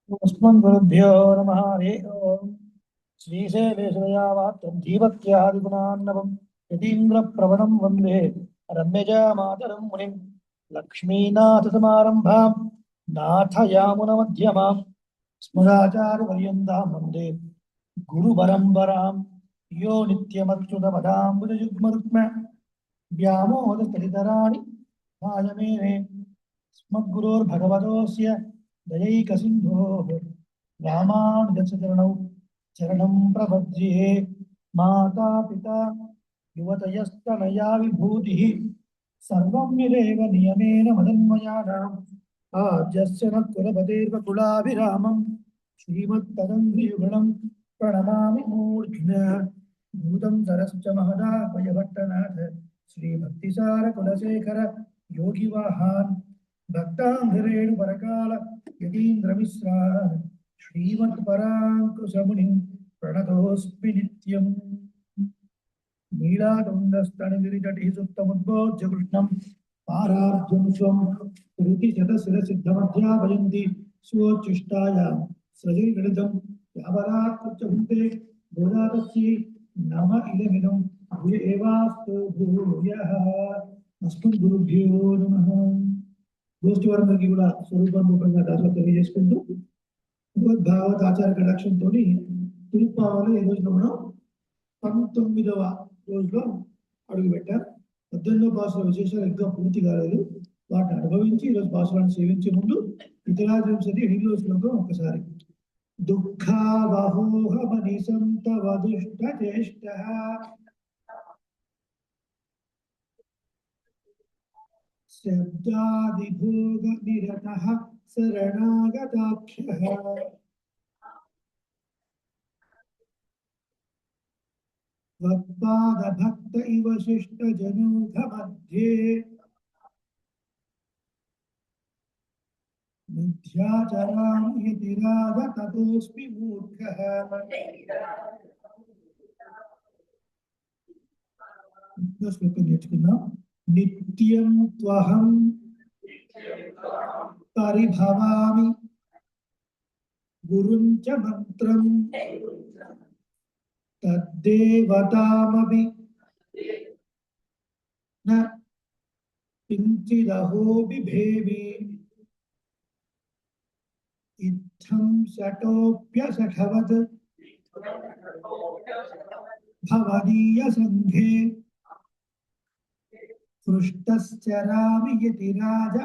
अस्मद्गुरुभ्यो नमः हरि ओम् श्रीशैलेशदयावाप्तं धीवत्यादिगुणान्नवं यतीन्द्रप्रवणं वन्दे रम्यजामातरं मुनिं लक्ष्मीनाथसमारम्भां नाथयामुनमध्यमां स्मदाचार्यपर्यन्तां वन्दे गुरुपरम्परां यो नित्यमच्युतपदाम्बुजयुग्मरुक्म व्यामोहदतलितराणि मायमेने स्मद्गुरोर्भगवतोऽस्य दयैकसिन्धोः रामानुजचरणौ चरणं प्रपद्ये माता पिता युवतयस्तनया विभूतिः सर्वं यदेव नियमेन मदन्मयानाम् आद्यस्य न कुलपतेर्वकुलाभिरामं श्रीमत्तदङ्घ्रियुगलं प्रणमामि मूर्ध्ना भूतं सरश्च महदाह्वयभट्टनाथ श्रीभक्तिसारकुलशेखर योगिवाहान् भक्ताङ्घ्रेणुपरकाल यतीन्द्रमिश्रान् श्रीमत्पराङ्कुशमुनिं प्रणतोऽस्मि नित्यम् नीलातुण्डस्तनगिरिजटिः सुप्तमुद्बोध्य कृष्णं पारार्ध्यं स्वं श्रुतिशतशिरसिद्धमध्यापयन्ति स्वोच्छिष्टायां सृजैर्गणितं यावरात्कृत्यभुङ्क्ते गोदातस्यै नम इदमिदं भूय एवास्तु भूयः अस्मद्गुरुभ्यो नमः గోష్ఠి వారందరికీ కూడా స్వరూపం రూపంగా దాంట్లో తెలియజేసుకుంటూ భగవద్భాగవత ఆచార కటాక్షంతో తిరుప్పావలో ఈ రోజున మనం 19వ రోజులో అడుగు పెట్టారు. 18వ భాషల విశేషాలు ఇంకా పూర్తి కాలేదు. వాటిని అనుభవించి ఈరోజు భాషలను సేవించే ముందు ఇతరాజంశతి 8వ శ్లోకం ఒకసారి దుఃఖావహోహమని సంతవదుష్ట జ్యేష్ఠ शब्दादिभोगनिरतः शरणागताख्यः त्वत्पादभक्त इव शिष्टजनौघमध्ये मिथ्याचरामि यतिराज ततोऽस्मि मूर्खः श्लोकं నేర్చుకుందాం. नित्यं त्वहं परिभवामि गुरुं च मंत्रं तद्देवतामपि न किंचिदहो बिभेमि इत्थं शटोप्यसखवत् भवदीय संघे पृष्ठश्चरामि यतिराज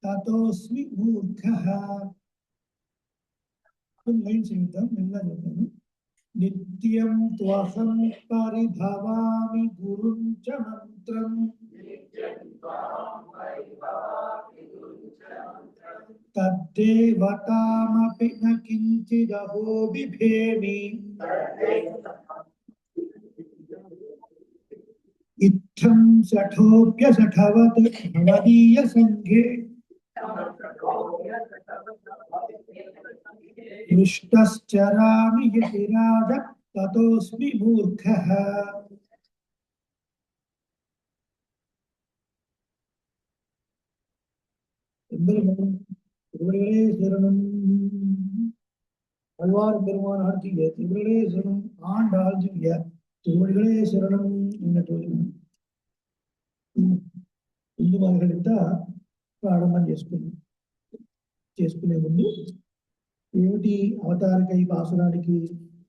ततोऽस्मि मूर्खः. नित्यं त्वहं परिभवामि गुरुं च मंत्रं तद्देवतामपि न किंचिदहो बिभेमि इत्थं शठोप्यशठवत् भवदीय संघे पृष्ठश्चरामि यतिराज ततोऽस्मि मूर्खः. திருவடிகளே சரணம். அழ்வார் பெருமான் ஆட்சிய திருவடிகளே சரணம். ஆண்டு ஆட்சிய திருவடிகளே శరణం అన్నట్టు ముందు మొదలెంత ప్రారంభం చేసుకునే ముందు ఏమిటి అవతారిక ఈ పాసురానికి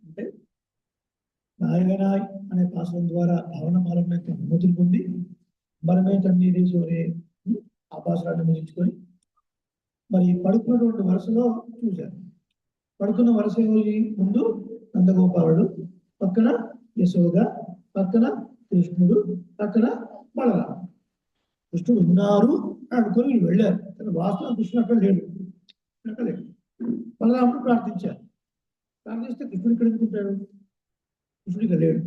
అంటే నాయగనాయ్ అనే పాసురం ద్వారా భావనమాలం యొక్క అనుమతులు పొంది మనమే తన్నీరేశ్వరే ఆ పాసురాన్ని ముగించుకొని మరి పడుకున్నటువంటి వరుసలో చూశారు. పడుకున్న వరుస ముందు నందగోపాలుడు, పక్కన యశోద, పక్కన కృష్ణుడు, పక్కన బలరాముడు. కృష్ణుడు ఉన్నారు అనుకొని వెళ్ళారు. కానీ వాస్తవం కృష్ణుడు అక్కడ లేడు. బలరాముడు ప్రార్థించారు. ప్రార్థిస్తే కృష్ణుడు ఇక్కడ ఎందుకుంటాడు? కృష్ణుడు ఇక్కడ లేడు.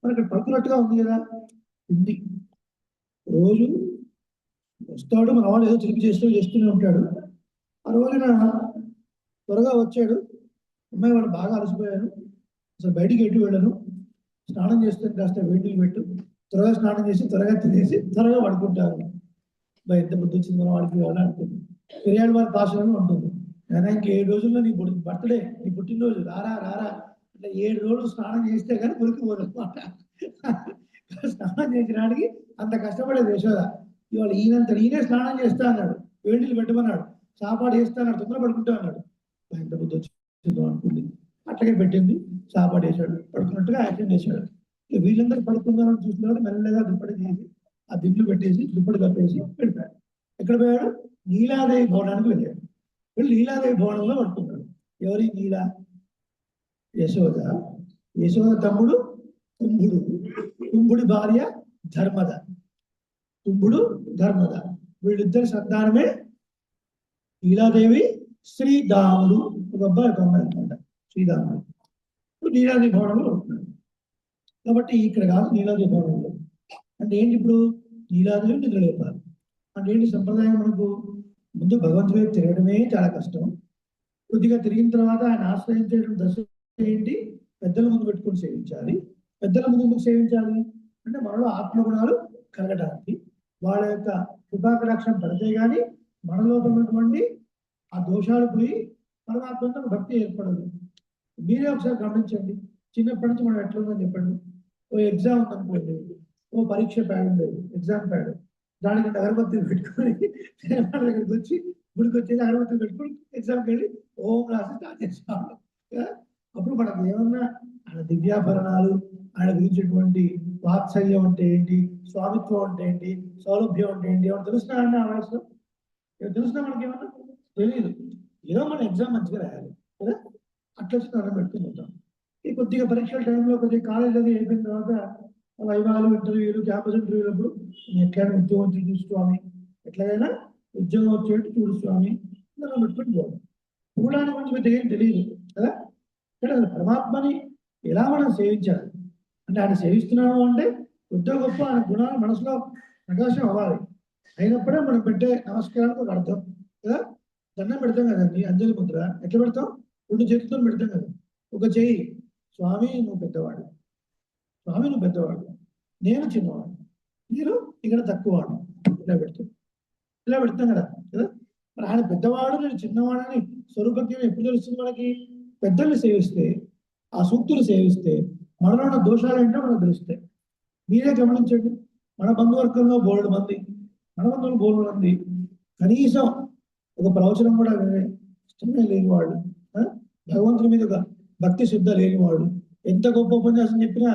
మరి అక్కడ పడుకున్నట్టుగా ఉంది కదా, ఉంది. రోజు వస్తాడు, మన వాళ్ళు ఏదో చిలిపి చేస్తూనే ఉంటాడు. ఆ రోజున త్వరగా వచ్చాడు. అమ్మాయి వాళ్ళు బాగా అలసిపోయాను, అసలు బయటికి ఎటు వెళ్ళను, స్నానం చేస్తే కాస్త వేడిలు పెట్టు, త్వరగా స్నానం చేసి త్వరగా తినేసి త్వరగా పడుకుంటారు. ఎంత బుద్ధి వచ్చింది మనం వాడికి ఇవ్వాలి అనుకుంది. పెరియాడు వారి భాషలో ఉంటుంది, నేను ఇంక 7 రోజుల్లో నీ బర్త్డే, నీ పుట్టినరోజు, రారా రారా అంటే 7 రోజులు స్నానం చేస్తే కానీ కొరికి పోదు అనమాట. స్నానం చేసినాడికి అంత కష్టపడేది యశోద. ఇవాళ ఈయనే స్నానం చేస్తా అన్నాడు, వేడి నీళ్ళు పెట్టమన్నాడు, సాపాడు చేస్తా అన్నాడు, తొందర పడుకుంటా అన్నాడు. ఎంత బుద్ధి వచ్చిందో అనుకుంది. అట్లాగే పెట్టింది, సాపాడు వేసాడు, పడుకున్నట్టుగా యాక్షన్ చేశాడు. ఇక వీళ్ళందరూ పడుకుందామని చూసిన మెల్లగా దుప్పటి చేసి ఆ దిండ్లు పెట్టేసి దుప్పటి కప్పేసి వెళ్ళిపోయాడు. ఎక్కడ పోయాడు? నీలాదేవి భవనానికి వెళ్ళాడు. వెళ్ళి నీలాదేవి భవనంలో పడుకున్నాడు. ఎవరి నీలా? యశోద. యశోద తమ్ముడు కుంభుడు, కుంభుడి భార్య ధర్మద. కుంభుడు ధర్మద, వీళ్ళిద్దరి సంతానమే నీలాదేవి శ్రీదాముడు. ఒక అబ్బాయి ఒక అమ్మాయి అనమాట, శ్రీదాముడు. ఇప్పుడు నీలాదేవి భవనంలో పడుకున్నాడు. కాబట్టి ఇక్కడ కాదు నీలాదేవి భవనంలో. అంటే ఏంటి? ఇప్పుడు నీలాదేవి నిద్రలేపాలి అంటే ఏంటి సంప్రదాయం? మనకు ముందు భగవంతుడి వైపు తిరగడమే చాలా కష్టం. కొద్దిగా తిరిగిన తర్వాత ఆయన ఆశ్రయించడం దశ ఏంటి? పెద్దల ముందు పెట్టుకొని సేవించాలి. పెద్దల ముందు ఎందుకు సేవించాలి అంటే మనలో ఆత్మగుణాలు కలగడానికి, వాళ్ళ యొక్క కృపాకటాక్షం పడితే కానీ మనలో ఉన్నటువంటి ఆ దోషాలు పోయి పరమాత్మతో భక్తి ఏర్పడదు. మీరే ఒకసారి గమనించండి, చిన్నప్పటి నుంచి మనం ఎట్లా ఉందని చెప్పండి. ఓ ఎగ్జామ్ ఉందనుకోండి, ఓ పరీక్ష ప్యాడ్ ఉండేది, ఎగ్జామ్ ప్యాడ్, దానికి అగరబత్తులు పెట్టుకొని దగ్గరికి వచ్చి గుడికి వచ్చేది అగరబత్తులు పెట్టుకొని ఎగ్జామ్కి వెళ్ళి ఓం రాసి స్టార్ట్ చేస్తాం. అప్పుడు మనకు ఏమన్నా ఆయన దివ్యాభరణాలు, ఆయన గురించినటువంటి వాత్సల్యం అంటే ఏంటి, స్వామిత్వం అంటే ఏంటి, సౌలభ్యం అంటే ఏంటి ఏమన్నా తెలుస్తున్నా అండి? ఆ వయసులో తెలుస్తున్నా మనకి ఏమన్నా తెలియదు. ఏదో మన ఎగ్జామ్ మంచిగా రాయాలి కదా, అట్లా వచ్చి అన్నం పెట్టుకుంటాం. ఈ కొద్దిగా పరీక్షల టైంలో కొద్దిగా కాలేజ్ అది అయిపోయిన తర్వాత వైవాలు, ఇంటర్వ్యూలు, క్యాంపస్ ఇంటర్వ్యూలు అప్పుడు ఎట్లయినా ఉద్యోగం చూడు స్వామి, ఎట్లయినా ఉద్యోగం వచ్చేట్టు చూడు స్వామి అన్నం పెట్టుకుని పోవాలి. చూడడానికి కొంచెం పెద్దగా ఏం తెలియదు కదా. ఇక్కడ పరమాత్మని ఎలా మనం సేవించాలి అంటే, ఆయన సేవిస్తున్నాము అంటే కొద్దిగా గొప్ప ఆయన గుణాలు మనసులో ప్రకాశం అవ్వాలి. అయినప్పుడే మనం పెట్టే నమస్కారానికి ఒక అర్థం కదా. దండం పెడతాం కదండి, అంజలి ముద్ర ఎట్లా పెడతాం? 2 చేతులతో పెడతాం కదా. ఒక చెయ్యి స్వామి నువ్వు పెద్దవాడు, స్వామి నువ్వు పెద్దవాడు, నేను చిన్నవాడు, మీరు ఇక్కడ తక్కువవాడు, ఇలా పెడతాం కదా కదా. మరి ఆయన పెద్దవాడు నేను చిన్నవాడని స్వరూపజ్ఞం ఎప్పుడు తెలుస్తుంది మనకి? పెద్దల్ని సేవిస్తే, ఆ సూక్తులు సేవిస్తే మనలో ఉన్న దోషాలు ఏంటో మనకు తెలుస్తాయి. మీరే గమనించండి, మన బంధువర్గంలో బోల్డు మంది, మన బంధువులు బోల్డు మంది కనీసం ఒక ప్రవచనం కూడా ఇష్టమే లేని వాళ్ళు, భగవంతుని మీద ఒక భక్తి శ్రద్ధ లేని వాడు, ఎంత గొప్ప ఉపన్యాసం చెప్పినా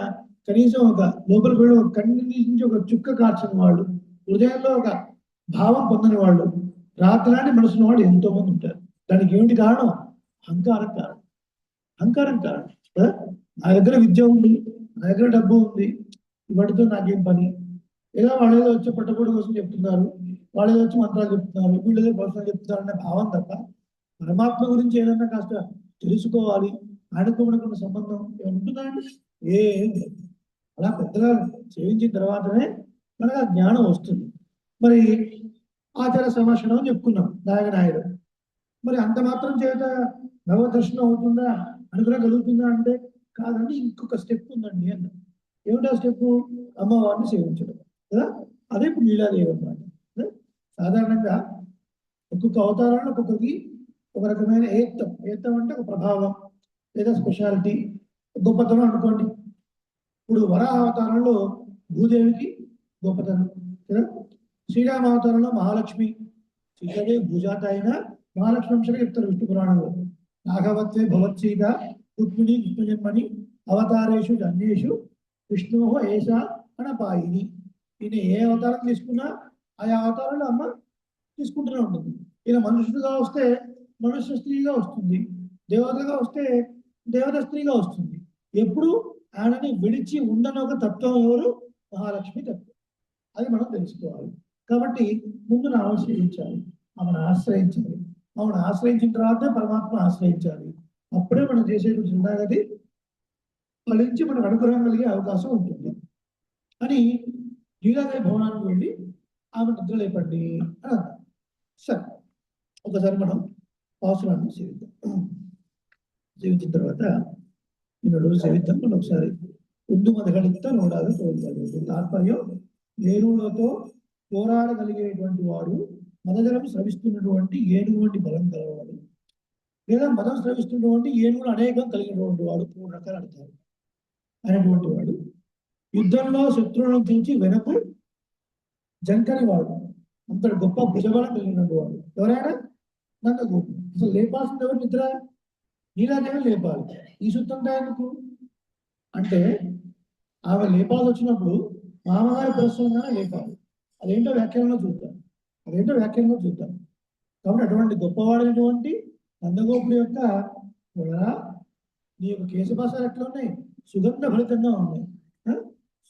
కనీసం ఒక లోపలికి వెళ్ళి ఒక కన్ను నుంచి ఒక చుక్క కార్చని వాళ్ళు, హృదయంలో ఒక భావం పొందని వాళ్ళు, రాత్రాన్ని మనసున్న వాళ్ళు ఎంతో మంది ఉంటారు. దానికి ఏమిటి కారణం? అహంకారం కారణం. అహంకారం కారణం. నా దగ్గర విద్య ఉంది, నా దగ్గర డబ్బు ఉంది, వాటితో నాకేం పని, ఏదో వాళ్ళు ఏదో వచ్చి పట్టకూడ కోసం చెప్తున్నారు, వాళ్ళు ఏదో వచ్చి మంత్రాలు చెప్తున్నారు, వీళ్ళు ఏదో ప్రశ్నలు చెప్తున్నారు అనే భావం తప్ప పరమాత్మ గురించి ఏదన్నా కాస్త తెలుసుకోవాలి, ఆయనతో మనకున్న సంబంధం ఏమైనా ఉంటుందా అండి? ఏం లేదు. అలా పెద్దగా సేవించిన తర్వాతనే మనకు ఆ జ్ఞానం వస్తుంది. మరి ఆచార సంభాషణ అని చెప్పుకున్నాం నాయకుడు. మరి అంత మాత్రం చేత భగవద్ దర్శనం అవుతుందా, అనుగ్రహం కలుగుతుందా అంటే కాదండి, ఇంకొక స్టెప్ ఉందండి అన్న. ఏమిటా స్టెప్? అమ్మవారిని సేవించడం కదా. అదే ఇప్పుడు లీలాదేవి అన్నమాట. సాధారణంగా ఒక్కొక్క అవతారాన్ని ఒక్కొక్కరికి ఒక రకమైన ఏత్తం అంటే ఒక ప్రభావం లేదా స్పెషాలిటీ, గొప్పతనం అనుకోండి. ఇప్పుడు వరాహ అవతారంలో భూదేవికి గొప్పతనం కదా. శ్రీరామ అవతారంలో మహాలక్ష్మి, సీతాదేవి భూజాత అయిన మహాలక్ష్మి అంశంగా చెప్తారు విష్ణు పురాణంలో. రాఘవత్వే భవత్సీత రుక్మిణి కృష్ణజన్మని అవతారేషు జన్యేషు విష్ణు ఏషా అనపాయిని. ఈయన ఏ అవతారం తీసుకున్నా ఆయా అవతారంలో అమ్మ తీసుకుంటూనే ఉంటుంది. ఈయన మనుషులుగా వస్తే మనుష్య స్త్రీగా వస్తుంది, దేవతగా వస్తే దేవత స్త్రీగా వస్తుంది. ఎప్పుడు ఆయనని విడిచి ఉండని ఒక తత్వం ఎవరు? మహాలక్ష్మి తత్వం. అది మనం తెలుసుకోవాలి. కాబట్టి ముందు ఆశ్రయించాలి, ఆమెను ఆశ్రయించాలి. ఆమెను ఆశ్రయించిన తర్వాత పరమాత్మ ఆశ్రయించాలి. అప్పుడే మనం చేసేటువంటి చిన్నగది ఫలించి మనకు అనుగ్రహం కలిగే అవకాశం ఉంటుంది అని లీలాదేవి భవనానికి వెళ్ళి ఆమె నిద్ర లేపండి అని అన్నారు. సరే, ఒకసారి మనం అవసరాన్ని సేవిద్దాం. సేవించిన తర్వాత నిన్ను సేవిద్దాం. మనం ఒకసారి ముందు మదగలిగితే నోడాలి తోలుతాడు. తాత్పర్యం వేరులతో పోరాడగలిగేటువంటి వాడు, మదజలం స్రవిస్తున్నటువంటి ఏనుగు వంటి బలం కలవాడు, లేదా మదం స్రవిస్తున్నటువంటి ఏనుగులు అనేకం కలిగినటువంటి వాడు, 3 రకాలు అర్థాలు అనేటువంటి వాడు. యుద్ధంలో శత్రువులను చూచి వెనక్కు జంకని వాడు, అంతటి గొప్ప భుజబలం కలిగినటువంటి వాడు. ఎవరైనా నందగోపుడు. అసలు లేపాల్సింది ఎవరు? నిద్ర నీలాదేవి లేపాలి. ఈ సుత్తంతా ఎందుకు అంటే, ఆమె లేపాల్సి వచ్చినప్పుడు మామగారి ప్రశ్నగానే లేపాలి. అదేంటో వ్యాఖ్యానంలో చూద్దాం. కాబట్టి అటువంటి గొప్పవాడైనటువంటి నందగోపుడు యొక్క నీ యొక్క కేశపాసాలు ఎట్లా ఉన్నాయి? సుగంధ ఫలితంగా ఉన్నాయి.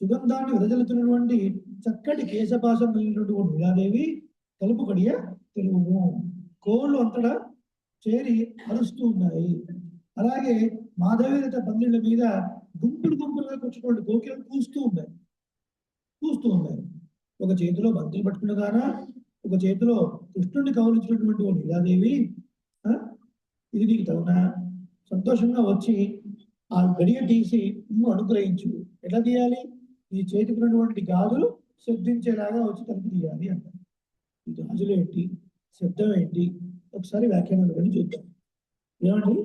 సుగంధాన్ని విరజలుతున్నటువంటి చక్కటి కేశపాసం కలిగినటువంటి నీలాదేవి కలుపు కడియ తెలుగు కోళ్ళు అంతటా చేరి అరుస్తూ ఉన్నాయి. అలాగే మాధవీరత పందిళ్ళ మీద గుంపులుగా కూర్చున్నటువంటి కోకిలను కూస్తూ ఉన్నాయి. ఒక చేతిలో బంతులు పట్టుకున్నదానా, ఒక చేతిలో కృష్ణుడిని కౌలించినటువంటి నీలాదేవి, ఇది నీకు తగునా? సంతోషంగా వచ్చి ఆ గడియ తీసి నువ్వు అనుగ్రహించు. ఎట్లా తీయాలి? ఈ చేతికి ఉన్నటువంటి గాజులు శబ్దించేలాగా వచ్చి తలుపు తీయాలి అంటారు. ఈ గాజులు ఏంటి, శబ్దం ఏంటి, ఒకసారి వ్యాఖ్యానాలు కానీ చూద్దాం. ఏమండి,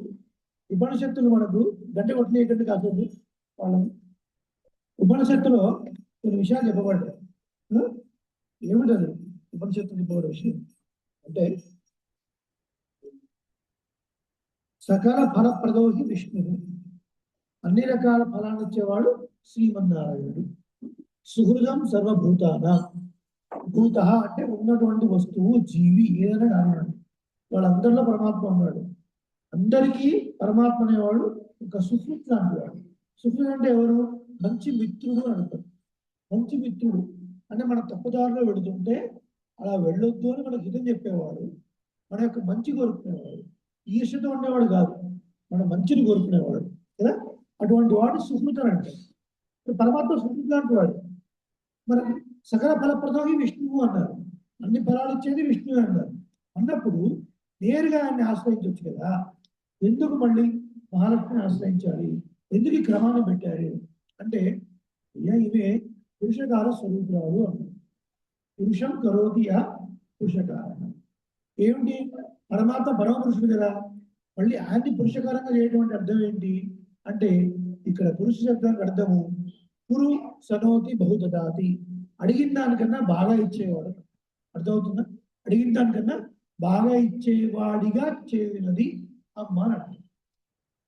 ఉపనిషత్తులు మనకు గంట కొట్టినటువంటి కాదు. వాళ్ళని ఉపనిషత్తులో కొన్ని విషయాలు చెప్పబడ్డాయి. ఏమిటది ఉపనిషత్తులు చెప్పబడే విషయం అంటే, సకల ఫలప్రదోహి విష్ణువు, అన్ని రకాల ఫలాన్ని ఇచ్చేవాడు శ్రీమన్నారాయణుడు. సుహృదం సర్వభూతాన, భూత అంటే ఉన్నటువంటి వస్తువు, జీవి ఏదైనా కానివాడు, వాళ్ళందరిలో పరమాత్మ ఉన్నాడు. అందరికీ పరమాత్మ అనేవాడు ఒక సుహృత్ లాంటి వాడు. సుహృత్ అంటే ఎవరు? మంచి మిత్రుడు అని అంటారు. మంచి మిత్రుడు అంటే మన తప్పుదారిలో వెళుతుంటే అలా వెళ్ళొద్దు అని మనకు హితం చెప్పేవాడు, మన యొక్క మంచి కోరుకునేవాడు, ఈర్ష్యతో ఉండేవాడు కాదు, మన మంచిని కోరుకునేవాడు కదా. అటువంటి వాడు సుహృత్ అని అంటారు. పరమాత్మ సుహృత్ లాంటి వాడు. మరి సకల ఫలప్రదోహి విష్ణువు అన్నారు, అన్ని ఫలాలు ఇచ్చేది విష్ణువు అన్నారు. అన్నప్పుడు నేరుగా ఆయన్ని ఆశ్రయించవచ్చు కదా. ఎందుకు మళ్ళీ మహాలక్ష్మిని ఆశ్రయించాలి? ఎందుకు ఈ క్రమాన్ని పెట్టారు అంటే, ఇవే పురుషకార స్వరూపురాలు అన్నారు. పురుషం కరోతియా పురుషకార. ఏమిటి? పరమాత్మ పరమపురుషుడు కదా, మళ్ళీ ఆయన్ని పురుషకారంగా చేయటువంటి అర్థం ఏంటి అంటే, ఇక్కడ పురుష శబ్దానికి అర్థము పురు సనోతి బహుదదాతి, అడిగిన దానికన్నా బాగా ఇచ్చేవాడు. అర్థమవుతుందా? అడిగిన దానికన్నా బాగా ఇచ్చేవాడిగా చేరినది అమ్మ అని అంటారు.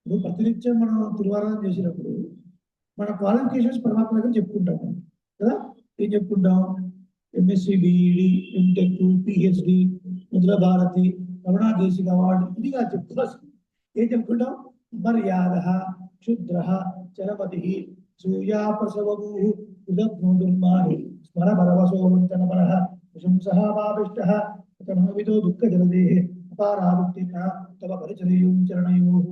ఇప్పుడు ప్రతినిత్యం మనం తిరువారాధన చేసినప్పుడు మన క్వాలిఫికేషన్స్ పరమాత్మ దగ్గర చెప్పుకుంటాం కదా. ఏం చెప్పుకుంటాం? MSc, B Ed, MTech, PhD, Mudra Bharati, Ramana Desika award, ఇదిగా చెప్పుకోవచ్చు. ఏం చెప్పుకుంటాం? మర్యాద, క్షుద్ర, చలపతి, సూయా ప్రసవూ, ఉదగ్నోదుర్మాని, స్మర పరవశోవంచన పరః, ప్రశంసః పాపిష్టః, విదో దుఃఖ జలదే, అపారావృత్తిన తవ పరిచర్యం చరణయోః.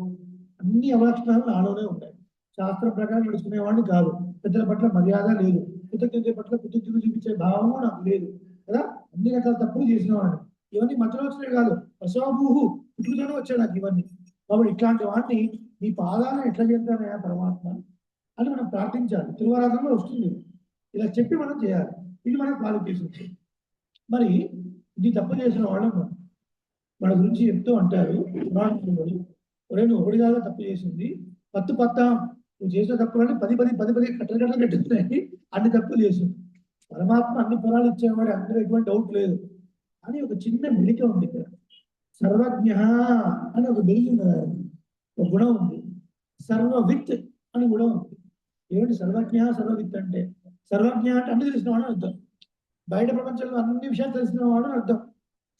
అన్ని అవలక్షణాలు నాలోనే ఉంటాయి. శాస్త్రం ప్రకారం నడుచుకునేవాడిని కాదు. పెద్దల పట్ల మర్యాద లేదు, కృతజ్ఞత పట్ల కృతజ్ఞత చూపించే భావము నాకు లేదు కదా. అన్ని రకాల తప్పులు చేసిన వాడిని. ఇవన్నీ మధ్యలో వచ్చినాయి కాదు, ప్రసవభూహు పుట్టుకతోనే వచ్చాడు నాకు ఇవన్నీ. కాబట్టి ఇట్లాంటి వాడిని నీ పాదాలను ఎట్లా చేస్తానయా పరమాత్మ అని మనం ప్రార్థించాలి. తిరువారాధనలో వస్తుంది. ఇలా చెప్పి మనం చేయాలి. ఇది మన క్వాలిఫికేషన్స్. మరి ఇది తప్పు చేసిన వాళ్ళం మన గురించి చెప్తూ అంటారు. నువ్వు ఒకటి కాదా తప్పు చేసింది, పత్తు నువ్వు చేసిన తప్పులని 10 కట్టలు కట్టుతున్నాయి, అన్ని తప్పులు చేసింది. పరమాత్మ అన్ని ఫలాలు ఇచ్చేవాడు, అందులో ఎటువంటి డౌట్ లేదు. అని ఒక చిన్న మెలిక ఉంది ఇక్కడ. సర్వజ్ఞ అని ఒక మెలిక ఉంది, ఒక గుణం ఉంది. సర్వవిత్ అని గుణం ఉంది. ఏమిటి సర్వజ్ఞ సర్వవిత్ అంటే? సర్వజ్ఞ అంటే అన్ని తెలిసిన వాడు అర్థం. బయట ప్రపంచంలో అన్ని విషయాలు తెలిసిన వాడు అర్థం.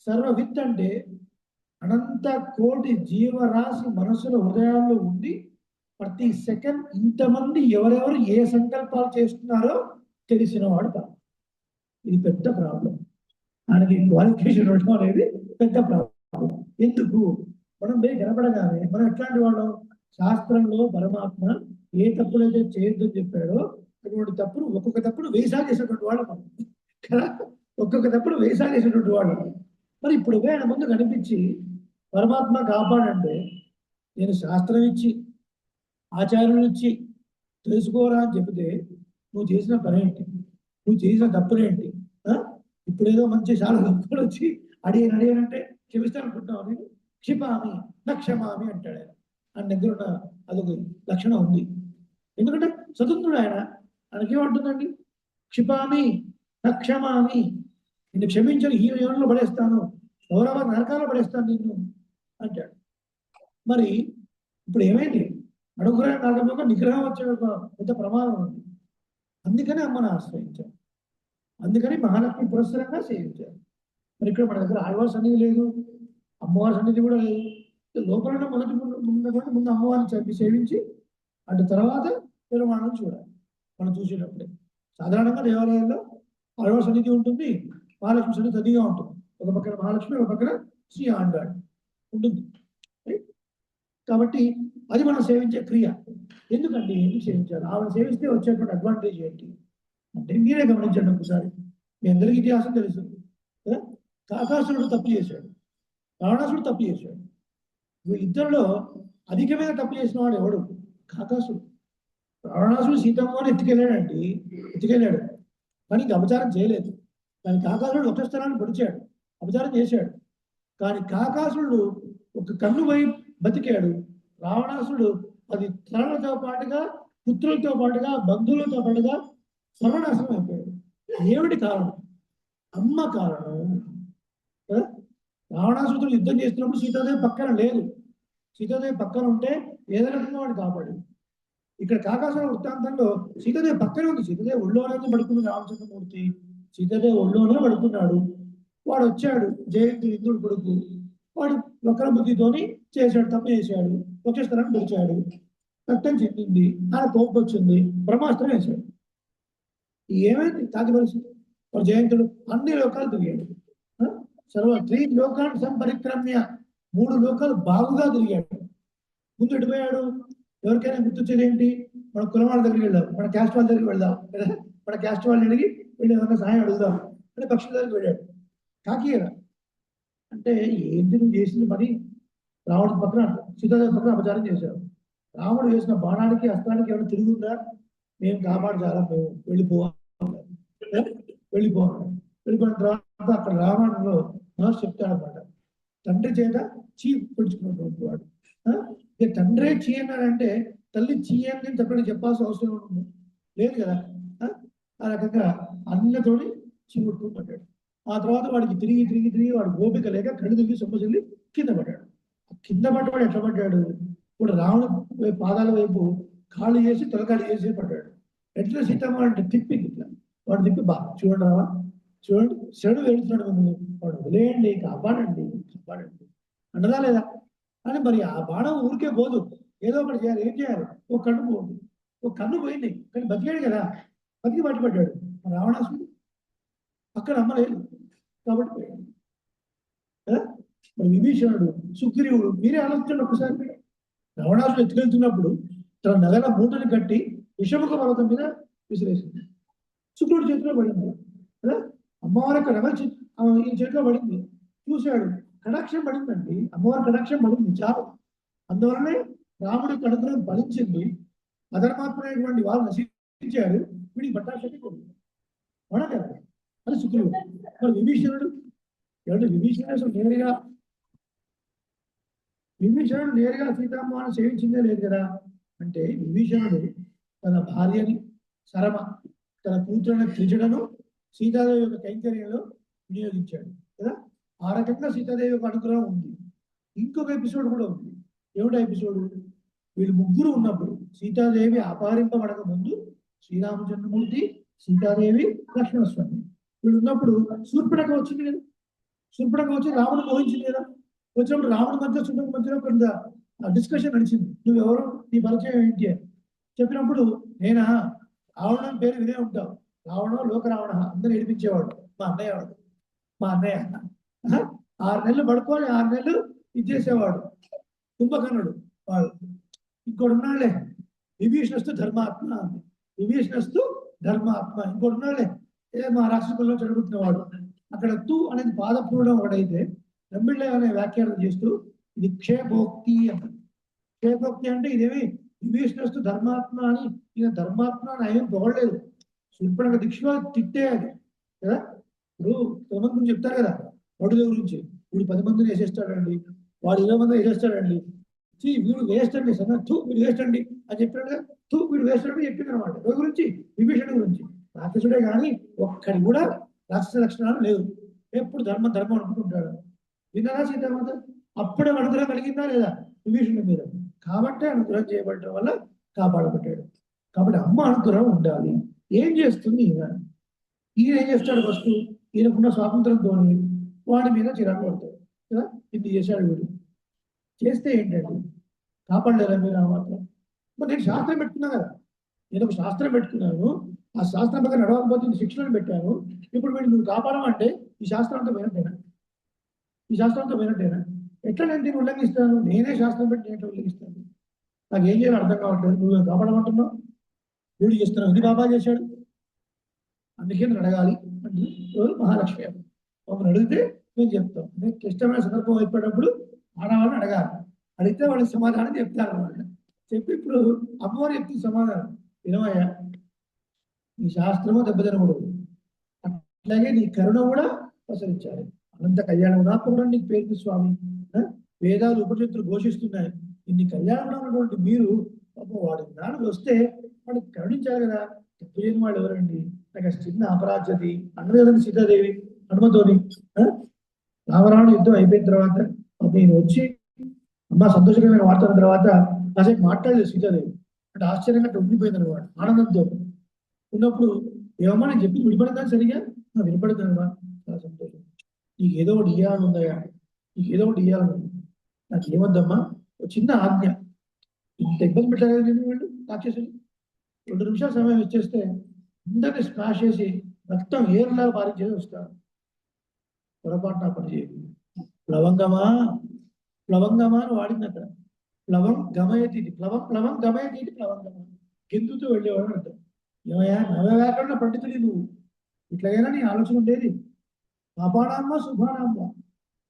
సర్వవిత్ అంటే అనంత కోటి జీవరాశి మనసుల హృదయాల్లో ఉండి ప్రతి సెకండ్ ఇంతమంది ఎవరెవరు ఏ సంకల్పాలు చేస్తున్నారో తెలిసిన వాడు కాదు. ఇది పెద్ద ప్రాబ్లం. ఆయనకి క్వాలిఫికేషన్ ఉండడం అనేది పెద్ద ప్రాబ్లం. ఎందుకు? మనం కనపడగానే మనం ఎట్లాంటి వాళ్ళం? శాస్త్రంలో పరమాత్మ ఏ తప్పులైతే చేయొద్దని చెప్పాడో అటువంటి తప్పులు ఒక్కొక్క తప్పుడు వేసాలు చేసినటువంటి వాళ్ళు మనం కదా. ఒక్కొక్క తప్పుడు వేసాలు చేసినటువంటి వాళ్ళు. మరి ఇప్పుడు ఆయన ముందు కనిపించి పరమాత్మ కాపాడంటే, నేను శాస్త్రం ఇచ్చి ఆచార్యులు ఇచ్చి తెలుసుకోరా అని చెబితే నువ్వు చేసిన పనేంటి? నువ్వు చేసిన తప్పులేంటి? ఇప్పుడేదో మంచి చాలా కూడా వచ్చి అడిగానంటే క్షమిస్తాను అనుకుంటున్నావు నేను క్షిపామి నక్షమామి అంటాడు ఆయన. ఆయన దగ్గర ఉన్న అదొక లక్షణం ఉంది. ఎందుకంటే స్వతంత్రుడు ఆయనకి ఏమంటుందండి, క్షిపామి నక్షమామి, నిన్ను క్షమించని ఈ యోనంలో పడేస్తాను, గౌరవ నరకాల్లో పడేస్తాను నిన్ను అంటాడు. మరి ఇప్పుడు ఏమైంది, అనుగ్రహం కాకపోతే నిగ్రహం వచ్చే పెద్ద ప్రమాదం ఉంది. అందుకని అమ్మను ఆశ్రయించారు, అందుకని మహాలక్ష్మి పురస్సరంగా సేవించారు. మరి ఇక్కడ మన దగ్గర ఆళ్వారి సన్నిధి లేదు, అమ్మవారి సన్నిధి కూడా లేదు. లోపల ముందు అమ్మవారిని సేవించి అటు తర్వాత నిర్మాణం చూడాలి. మనం చూసేటప్పుడే సాధారణంగా దేవాలయాల్లో ఆళ్వారి సన్నిధి ఉంటుంది, మహాలక్ష్మి సన్నిధి తదిగా ఉంటుంది. ఒక పక్కన మహాలక్ష్మి, ఒక పక్కన శ్రీ ఆండాడు ఉంటుంది. కాబట్టి అది మనం సేవించే క్రియ. ఎందుకండి ఎందుకు సేవించాలి? ఆవిడ సేవిస్తే వచ్చేటువంటి అడ్వాంటేజ్ ఏంటి అంటే మీరే గమనించండి ఒకసారి. మీ అందరికీ ఇతిహాసం తెలుస్తుంది కదా, కాకాసురుడు తప్పు చేశాడు, రావణాసుడు తప్పు చేశాడు. వీళ్ళిద్దరిలో అధికమైన తప్పు చేసిన వాడు ఎవడు? కాకాసుడు. రావణాసుడు సీతమ్మని ఎత్తుకెళ్ళాడు కానీ అపచారం చేయలేదు. కానీ కాకాసుడు ఒక స్థలాన్ని పొడిచాడు, అపచారం చేశాడు. కానీ కాకాసుడు ఒక కన్ను పోయి బతికాడు, రావణాసుడు 10 తలలతో పాటుగా, పుత్రులతో పాటుగా, బంధువులతో పాటుగా సర్వనాశనం అయిపోయాడు. ఏమిటి కారణం? అమ్మ కారణం. రావణాసురుడు యుద్ధం చేస్తున్నప్పుడు సీతాదేవి పక్కన లేదు. సీతాదేవి పక్కన ఉంటే ఏదైనా వాడు కాపాడు. ఇక్కడ కాకాసుర వృత్తాంతంలో సీతాదేవి పక్కనే ఉంది. సీతాదేవి ఒళ్ళోనే పడుకున్నాడు రామచంద్రమూర్తి, సీతాదేవి ఒళ్ళోనే పడుకున్నాడు. వాడు వచ్చాడు, జయంతి ఇంద్రుడు కొడుకు. వాడు వక్ర బుద్ధితోని చేశాడు, తప్పు చేశాడు, వక్షస్థలాన్ని పిలిచాడు, రక్తం చెందింది, ఆయన కోపం వచ్చింది, బ్రహ్మాస్త్రం వేశాడు. ఏమైంది తాకి పరిస్థితి? వాడు జయంతుడు అన్ని లోకాలు తిరిగాడు, త్రీ లోకాన్ని సంపరిక్రమ్య, 3 లోకాలు బాగుగా తిరిగాడు. ముందు ఎడిపోయాడు, ఎవరికైనా గుర్తొచ్చేది ఏంటి? మన కులం వాళ్ళ దగ్గరికి వెళ్దాం, మన క్యాస్ట్ వాళ్ళ దగ్గరికి వెళ్దాం కదా, మన క్యాస్ట్ వాళ్ళని అడిగి వీళ్ళు ఏమైనా సహాయం అడుగుదాం అంటే పక్షుల దగ్గరికి వెళ్ళాడు. కాకీయరా అంటే ఏంటి నువ్వు చేసింది పని? రావణుడి పక్కన సీతాదేవి పక్కన అపచారం చేశావు. రాముడు వేసిన బాణానికి అస్త్రానికి ఏమైనా తిరుగుందా? మేము కాపాడుచాలా, మేము వెళ్ళిపోవాలి. వెళ్ళిపోయిన తర్వాత అక్కడ రావణంలో చెప్తాడనమాట, తండ్రి చేత చీ పొడుచుకున్నటువంటి వాడు. ఇక తండ్రే చీ అన్నాడంటే తల్లి చీ అని చెప్పాల్సిన అవసరం ఉంటుంది లేదు కదా. ఆ రకంగా అన్నతోని చీ కొట్టుకుంటాడు. ఆ తర్వాత వాడికి తిరిగి వాడు ఓపిక లేక కళ్ళు తిరిగి సొమ్మచెల్లి కింద పడ్డాడు. కింద పడ్డవాడు ఎట్లా పడ్డాడు? ఇప్పుడు రావణుడు పాదాల వైపు కాళ్ళు చేసి తొలకాళ్ళు చేసి పడ్డాడు. ఎట్లా సీతమ్మ అంటే తిప్పింది ఇట్లా, వాడు తిప్పి చూడండి రావా, చూడండి శరుడు వెళ్తున్నాడు మిమ్మల్ని, వాడు వదిలేయండి, కాపాడండి అన్నదా లేదా అని. మరి ఆ బాణం ఊరికే పోదు, ఏదో ఒకటి చేయాలి. ఏం చేయాలి? ఒక కన్ను పోదు, ఒక కన్ను పోయింది కానీ బతికాడు కదా, బతికి పట్టుబడ్డాడు. రావణాసుడు అక్కడ అమ్మలేదు కాబట్టి పోయాడు కదా. మరి విభీషణుడు, సుగ్రీవుడు, మీరే ఆలోచించండి ఒకసారి. రావణాసుడు ఎత్తుకెళ్తున్నప్పుడు తన నగల మూటని కట్టి విషముఖ పర్వతం మీద విసిరేసింది, శుక్రుడి చేతిలో పడింది కదా. అమ్మవారి యొక్క నగల ఈ చేతిలో పడింది, చూశాడు, కటాక్షం పడిందండి, అమ్మవారి కటాక్షం పడింది చాలు. అందువల్లనే రాముడి కడుపులను ఫలించింది, అధర్మాత్మైనటువంటి వాళ్ళు నశించారు, వీడికి పట్టాశక్తి కొడుతుంది అవునా కదా. అది శుక్రుడు. మరి విభీషణుడు విభీషణుడు నేరుగా సీతామ్మను సేవించిందే లేదు కదా. అంటే విభీషణుడు తన భార్యని సరమ, తన కూతురుని త్రిజడను సీతాదేవి యొక్క కైంకర్యంలో వినియోగించాడు కదా. ఆ రకంగా సీతాదేవి యొక్క అనుగ్రహం ఉంది. ఇంకొక ఎపిసోడ్ కూడా ఉంది. ఏమిటో ఎపిసోడ్? వీళ్ళు ముగ్గురు ఉన్నప్పుడు, సీతాదేవి అపహరింపబడక ముందు శ్రీరామచంద్రమూర్తి, సీతాదేవి, లక్ష్మణస్వామి వీళ్ళు ఉన్నప్పుడు శూర్పణఖ వచ్చింది కదా. శూర్పణఖ వచ్చి రాముడు మోహించింది కదా. వచ్చినప్పుడు రాముడి మధ్య శూర్పణఖ మధ్యలో కొంత డిస్కషన్ నడిచింది. నువ్వెవరు, నీ పరిచయం ఏంటి అని చెప్పినప్పుడు, నేనా రావణం పేరు వినే ఉంటావు, రావణం లోక రావణ, అందరూ ఏడిపించేవాడు మా అన్నయ్య 6 నెలలు పడుకొని 6 నెలలు ఇచ్చేసేవాడు కుంభకర్ణుడు వాడు. ఇంకోటి ఉన్నాడులే విభీషణస్తు ధర్మాత్మ, ఇంకోటి ఉన్నాడులే మా రాష్ట్రంలో చదువుతున్నవాడు. అక్కడ తూ అనేది పాదపూర్ణం ఒకటైతే రంబిళ్ళ అనే వ్యాఖ్యానం చేస్తూ ఇది క్షేపోక్తి అన్నది. క్షేపోక్తి అంటే ఇదేమి విభీషణస్తు ధర్మాత్మ అని, ఈయన ధర్మాత్మ అని ఆయన పొగడలేదు. శూర్పణఖ దీక్షలో తిట్టే అది కదా. ఇప్పుడు 10 మంది గురించి చెప్తారు కదా, వడుల గురించి. వీడు 10 మందిని వేసేస్తాడండి, వాడు 20 మందిని వేసేస్తాడండి, వీడు వేస్ట్ అండి, వీడు వేస్ట్ అండి అని చెప్పాడు. వీడు వేస్ట్ అని చెప్పింది అనమాట. ఎవరి గురించి? విభీషణుడి గురించి. రాక్షసుడే కానీ ఒక్కడి కూడా రాక్షస లక్షణాలు లేవు. ఎప్పుడు ధర్మం ధర్మం అనుకుంటుంటాడు. విన్నారా సీతామాత? అప్పుడే అనుగ్రహం కలిగిందా లేదా విభీషణుడి మీద? కాబట్టి అనుగ్రహం చేయబడటం వల్ల కాపాడబడ్డాడు. కాబట్టి అమ్మ అనుగ్రహం ఉండాలి. ఏం చేస్తుంది ఈయన ఏం చేస్తాడు? ఫస్ట్ ఈయనకున్న స్వాతంత్రంతో వాడి మీద చిరాకు పడతాడు కదా. ఇది చేశాడు వీడు. చేస్తే ఏంటంటే కాపాడలేరా మీరు ఆ మాత్రం? మరి నేను శాస్త్రం పెట్టుకున్నా కదా, నేను ఒక శాస్త్రం పెట్టుకున్నాను, ఆ శాస్త్రం పక్కన నడవకపోతే శిక్షణను పెట్టాను. ఇప్పుడు వీడు నువ్వు కాపాడమంటే ఈ శాస్త్రం అంతా వినట్టేనా? ఈ శాస్త్రం అంతా వినట్టేనా? ఎట్లా నేను దీన్ని ఉల్లంఘిస్తాను? నేనే శాస్త్రం పెట్టి నేను ఉల్లంఘిస్తాను. నాకు ఏం చేయాలో అర్థం కావట్లేదు. నువ్వు కాపాడమంటున్నావు, వీడు చేస్తున్నావు. ఇది బాబా చేశాడు, అందుకే నేను అడగాలి అంటే ఎవరు? మహాలక్ష్మి. మమ్మల్ని అడిగితే మేము చెప్తాం. నేను క్లిష్టమైన సందర్భం ఏర్పడినప్పుడు ఆడవాళ్ళని అడగాలి. అడిగితే వాళ్ళకి సమాధానం చెప్తారు అన్నమాట. చెప్పి ఇప్పుడు అమ్మవారు చెప్తుంది సమాధానం. వినవయ్యా, నీ శాస్త్రము దెబ్బతినకూడదు, అట్లాగే నీ కరుణ కూడా ప్రసరించాలి. అనంత కళ్యాణ గుణాత్మకుడు నీకు పేరు స్వామి. వేదాలు ఉపనిషత్తులు ఘోషిస్తున్నాయి. ఇన్ని కళ్యాణ గుణమైనటువంటి మీరు వాడు జ్ఞానం వస్తే వాడికి కరుణించాలి కదా. తప్పు చేయని వాళ్ళు ఎవరండి? నాకు చిన్న అపరాధ్యతి అన్నది కదండి సీతాదేవి హనుమతోని. రామరావణ యుద్ధం అయిపోయిన తర్వాత నేను వచ్చి అమ్మ సంతోషకరమైన వార్త తర్వాత కాసేపు మాట్లాడలేదు సీతాదేవి. అంటే ఆశ్చర్యంగా ఉండిపోయింది అనమాట. ఆనందంతో ఉన్నప్పుడు ఏమమ్మా నేను చెప్పి విడిపడదా సరిగా? వినపడతానమ్మా, చాలా సంతోషం. నీకు ఏదో ఒకటి ఇయ్యాలని ఉందయా, నీకు ఏదో ఒకటి ఇయ్యాలని ఉంది. నాకు ఏమొద్దమ్మా, ఒక చిన్న ఆజ్ఞ. ఇంత ఇబ్బంది పెట్టారు కదా నేను వీళ్ళు రాక్షసులు. 2 నిమిషాలు సమయం ఇచ్చేస్తే అందరినీ స్మాష్ చేసి రక్తం ఏరులాగా పారించేసి వస్తాను. పొరపాటు నా పని చేయదు. ప్లవంగమా ప్లవంగమా అని వాడింది అక్కడ. ప్లవం గమయతి, ప్లవం గమయతి, ప్లవంగమా. గెంతుతో వెళ్ళేవాడు అంటారు. ఏమయ్యా, నవవ్యాకరణ పండితుడి నువ్వు, ఇట్లాగైనా నీ ఆలోచన ఉండేది. పాపాడామ్మ శుభానామ్మ.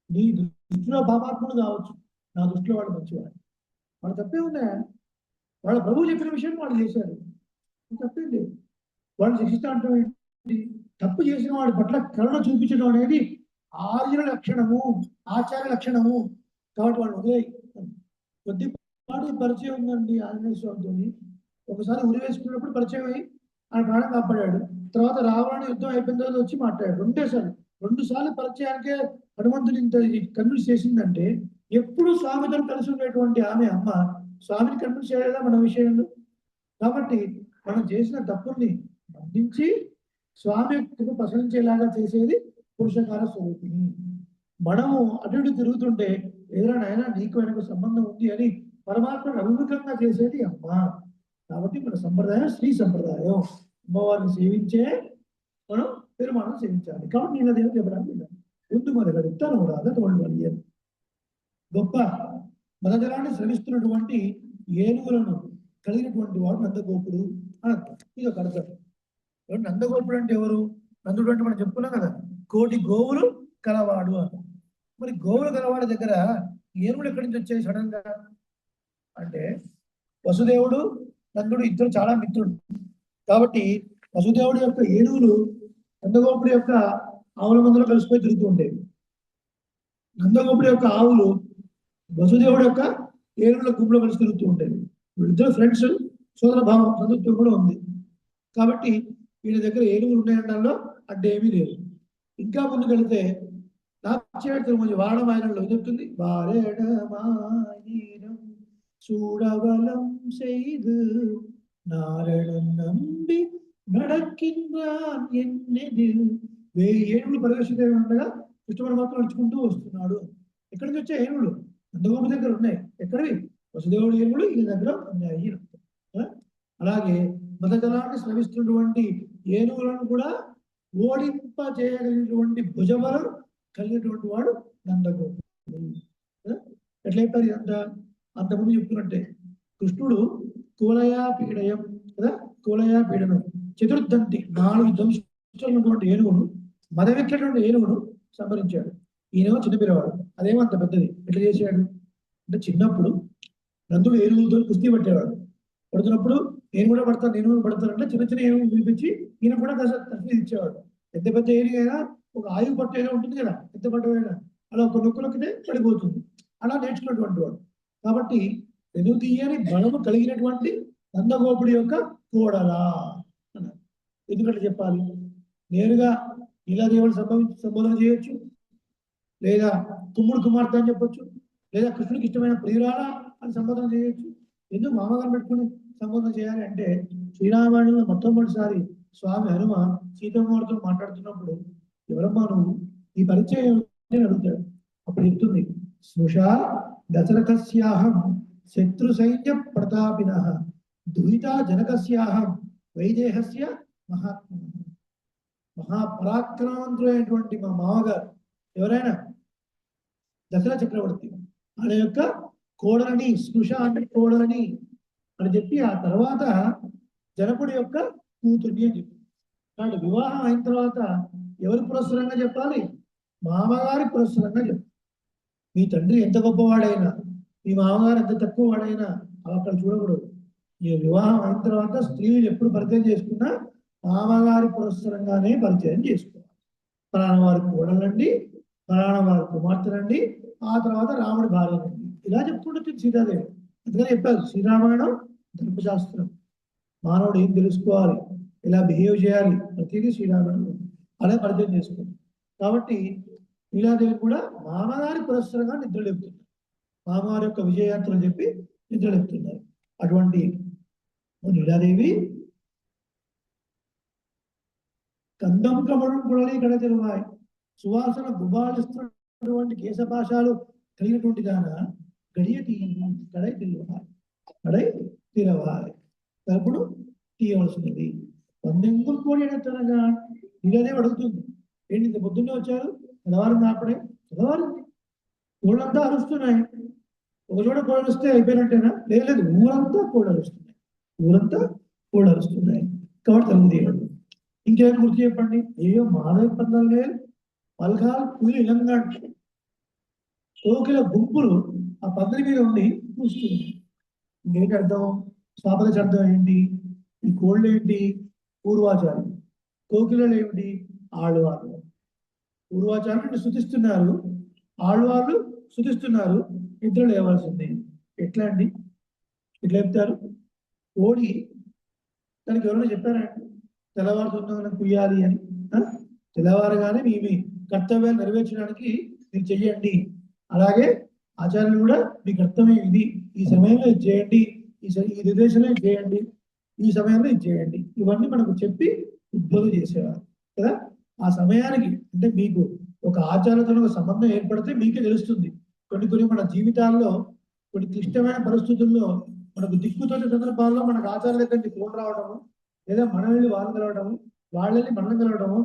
నీ దృష్టిలో పాపాత్ముడు కావచ్చు, నా దృష్టిలో వాడు మంచివాడు. వాడు తప్పే ఉందా? వాళ్ళ ప్రభువు చెప్పిన విషయం వాళ్ళు చేశారు, తప్పేం లేదు. వాళ్ళు శిక్షిస్తా అంటే ఏంటి? తప్పు చేసిన వాడి పట్ల కరుణ చూపించడం అనేది ఆర్యుల లక్షణము, ఆచార లక్షణము. కాబట్టి వాళ్ళు వదిలే. కొద్దిపాటి పరిచయం ఉందండి ఆంజనేయ స్వామితో. ఒకసారి ఉరి వేసుకున్నప్పుడు పరిచయం అయ్యి ఆయన ప్రాణం కాపాడాడు. తర్వాత రావణ యుద్ధం అయిపోయిన తర్వాత వచ్చి మాట్లాడాడు. 2 సార్లు పరిచయానికే హనుమంతుని ఇంత కన్విన్స్ చేసిందంటే ఎప్పుడు స్వామితో కలిసి ఉండేటువంటి ఆమె అమ్మ స్వామిని కన్విన్స్ చేయలేదా మన విషయంలో? కాబట్టి మనం చేసిన తప్పుల్ని బంధించి స్వామి కృప ప్రసరించేలాగా చేసేది పురుషకార స్వరూపిణి. మనము అటు తిరుగుతుంటే ఏదైనా నీకు ఆయనకు సంబంధం ఉంది అని పరమాత్మను అభిముఖంగా చేసేది అమ్మ. కాబట్టి మన సంప్రదాయం శ్రీ సంప్రదాయం. అమ్మవారిని సేవించే మనం పెరుమాణం సేవించాలి. కాబట్టి నేను అదేమో చెప్పడానికి వెళ్ళాను. ముందు మొదలు తను తోడు గొప్ప మదజలాన్ని శ్రమిస్తున్నటువంటి ఏనుగులను కలిగినటువంటి వాడు నందగోపుడు అని అర్థం. ఇది ఒక అర్థం. నందగోపుడు అంటే ఎవరు? నందుడు అంటే మనం చెప్పుకున్నాం కదా, 1,000,000 గోవులు కలవాడు అని. మరి గోవులు కలవాడి దగ్గర ఏనుగులు ఎక్కడి నుంచి వచ్చాయి సడన్ గా అంటే, వసుదేవుడు నందుడు ఇద్దరు చాలా మిత్రుడు. కాబట్టి వసుదేవుడి యొక్క ఏనుగులు నందగోపుడి యొక్క ఆవుల మందులో కలిసిపోయి తిరుగుతూ ఉండేవి. నందగోపుడి యొక్క ఆవులు వసుదేవుడి యొక్క ఏనుగుల గుంపులో కలిసి తిరుగుతూ ఉండేవి. వీళ్ళిద్దరు ఫ్రెండ్స్, సోదర భావం, బంధుత్వం కూడా ఉంది. కాబట్టి వీళ్ళ దగ్గర ఏనుగులు ఉన్నాయనడంలో అడ్డేమీ లేదు. ఇంకా ముందుకు వెళితే వారణమాయనంలో చెప్తుంది, చూడవలం செய்து நாரணன் நம்பி నడకింద్రాన్ ఎన్నెదిల్. 1000 ఏనుగులు పరివేషితమై ఉండగా కృష్ణుడు మాత్రం నడుచుకుంటూ వస్తున్నాడు. ఎక్కడి నుంచి వచ్చే ఏనుగులు? నందగోపు దగ్గర ఉన్నాయి. ఎక్కడివి? వసుదేవుడి ఏనుగులు ఈ దగ్గర ఉన్నాయి. అలాగే మదజలాన్ని శ్రమిస్తున్నటువంటి ఏనుగులను కూడా ఓడింప చేయగలిగినటువంటి భుజబలం కలిగినటువంటి వాడు నందగోపుడు. ఎట్లా చెప్పారు ఇదంతా? అంతకుముందు చెప్తున్నట్టే కృష్ణుడు కూలయా పీడయం కదా, కూలయా పీడనం చతుర్దంతి 4 దంశున్నటువంటి ఏనుగును, మదవెక్కినటువంటి ఏనుగును సంహరించాడు. ఈయనేమో చిన్నపిల్లవాడు, అదేమో అంత పెద్దది. ఎట్లా చేశాడు అంటే, చిన్నప్పుడు నందుడు ఏనుగులతో కుస్తీ పట్టేవాడు. పడుతున్నప్పుడు నేను కూడా పడతాను అంటే చిన్న చిన్న ఏనుగులు పిలిపించి ఈయన కూడా కాస్త ఇచ్చేవాడు. పెద్ద పెద్ద ఏనుగైనా ఒక ఆయువు పట్టు ఏదో ఉంటుంది కదా, ఎంత పట్టువైనా అలా ఒక నొక్కునొక్కితే పడిపోతుంది. అలా నేర్చుకున్నటువంటి వాడు. కాబట్టి వెనుదీయని బలము కలిగినటువంటి నందగోపుడి యొక్క కోడలా అన్నారు. ఎందుకంటే చెప్పాలి, నేరుగా నీలాదేవుడు సంబోధన చేయొచ్చు, లేదా కుమ్ముడు కుమార్తె అని చెప్పొచ్చు, లేదా కృష్ణుడికి ఇష్టమైన ప్రియురాలా అని సంబోధన చేయొచ్చు. ఎందుకు మామగారు పెట్టుకుని సంబోధన చేయాలి అంటే, శ్రీరామాయణంలో మొట్టమొదటిసారి స్వామి హనుమ సీతమ్మవారితో మాట్లాడుతున్నప్పుడు, ఎవరమ్మా నువ్వు, ఈ పరిచయం అని అడుగుతాడు. అప్పుడు చెప్తుంది, స్నుషా దశరథస్యాహం శత్రు సైన్య ప్రతాపిన దుహిత జనకస్యాహం వైదేహస్య మహాత్మ. మహాపరాక్రమవంతుడైనటువంటి మా మామగారు ఎవరైనా దశరథ చక్రవర్తి, ఆయన యొక్క కోడలని, స్నుష అంటే కోడలని అని చెప్పి, ఆ తర్వాత జనకుడి యొక్క కూతుర్ని అని చెప్పి. కాబట్టి వివాహం అయిన తర్వాత ఎవరి పురస్సరంగా చెప్పాలి? మామగారి పురస్సరంగా చెప్పాలి. మీ తండ్రి ఎంత గొప్పవాడైనా, మీ మామగారు ఎంత తక్కువ వాడైనా అక్కడ చూడకూడదు. మీ వివాహం అయిన తర్వాత స్త్రీలు ఎప్పుడు పరిచయం చేసుకున్నా మామగారి పురస్సరంగానే పరిచయం చేసుకోవాలి. ఫలానా వారి కోడలండి, ఫలానా వారి కుమార్తెనండి, ఆ తర్వాత రాముడి భార్యనండి, ఇలా చెప్తుండొచ్చు సీతాదేవి. అందుకని చెప్పారు, శ్రీరామాయణం ధర్మశాస్త్రం, మానవుడు ఏం తెలుసుకోవాలి, ఇలా బిహేవ్ చేయాలి, ప్రతిదీ శ్రీరామాయణం అలా పరిచయం చేసుకోవాలి. కాబట్టి లీలాదేవి కూడా మామగారి పురస్సరంగా నిద్రలేపుతున్నారు. మామగారి యొక్క విజయయాత్రలు చెప్పి నిద్రలేపుతున్నారు. అటువంటి లీలాదేవి కందం కమలం పురళి కడ తిరువాయి, సువాసన గుబాలిస్తున్నటువంటి కేశపాశాలు కలిగినటువంటి దాన గడియ కడై తిరువాయి, కడై తిరవాయి, తప్పుడు తీయవలసినది. వందెంగులు కోడి అనగా లీలాదేవి అడుగుతుంది, ఏంటి ఇంత పొద్దున్నే వచ్చారు, తెల్లవారు అప్పుడే, తెల్లవారు కోళ్ళంతా అరుస్తున్నాయి. ఒక చోట కోళ్ళు వస్తే అయిపోయినట్టేనా? లేదు, ఊరంతా కోళ్ళు అరుస్తున్నాయి, ఊరంతా కోళ్ళు అరుస్తున్నాయి. కాబట్టి తెలుగుదేవుడు ఇంకేమైనా గుర్తు చెప్పండి. ఏయో మాధవ పందాలే పల్కాలు కూలి ఇలంగా కోకిల గుంపులు ఆ పందిరి మీద ఉండి కూస్తున్నాయి. ఇంకేంటి అర్థం? స్థాపక అర్థం ఏంటి? ఈ కోళ్ళు ఏంటి? పూర్వాచారం. కోకిలలు ఏమిటి? ఆళ్వార్లు. పూర్వాచారం అంటే శుతిస్తున్నారు, ఆళ్వార్లు శుతిస్తున్నారు, నిద్ర లేవాల్సిందే. ఎట్లా అండి? ఎట్లా చెప్తారు? కోడి దానికి ఎవరైనా చెప్పారండి తెల్లవారుతున్న కుయ్యాలి అని? తెల్లవారుగానే మీ కర్తవ్యాలు నెరవేర్చడానికి మీరు చెయ్యండి. అలాగే ఆచార్యులు కూడా మీ కర్తవ్యం ఇది, ఈ సమయంలో ఇది చేయండి, ఈ నిర్దేశంలో ఇది చేయండి, ఈ సమయంలో ఇది చేయండి, ఇవన్నీ మనకు చెప్పి ఉద్యోగం చేసేవారు కదా. ఆ సమయానికి అంటే మీకు ఒక ఆచారంతో ఒక సంబంధం ఏర్పడితే మీకే తెలుస్తుంది. కొన్ని మన జీవితాల్లో కొన్ని క్లిష్టమైన పరిస్థితుల్లో మనకు దిక్కుతోటి సందర్భాల్లో మనకు ఆచారాల దగ్గర నుంచి ఫోన్ రావడము, లేదా మనం వెళ్ళి వాళ్ళు కలవడము, వాళ్ళు వెళ్ళి మనం కలవడము,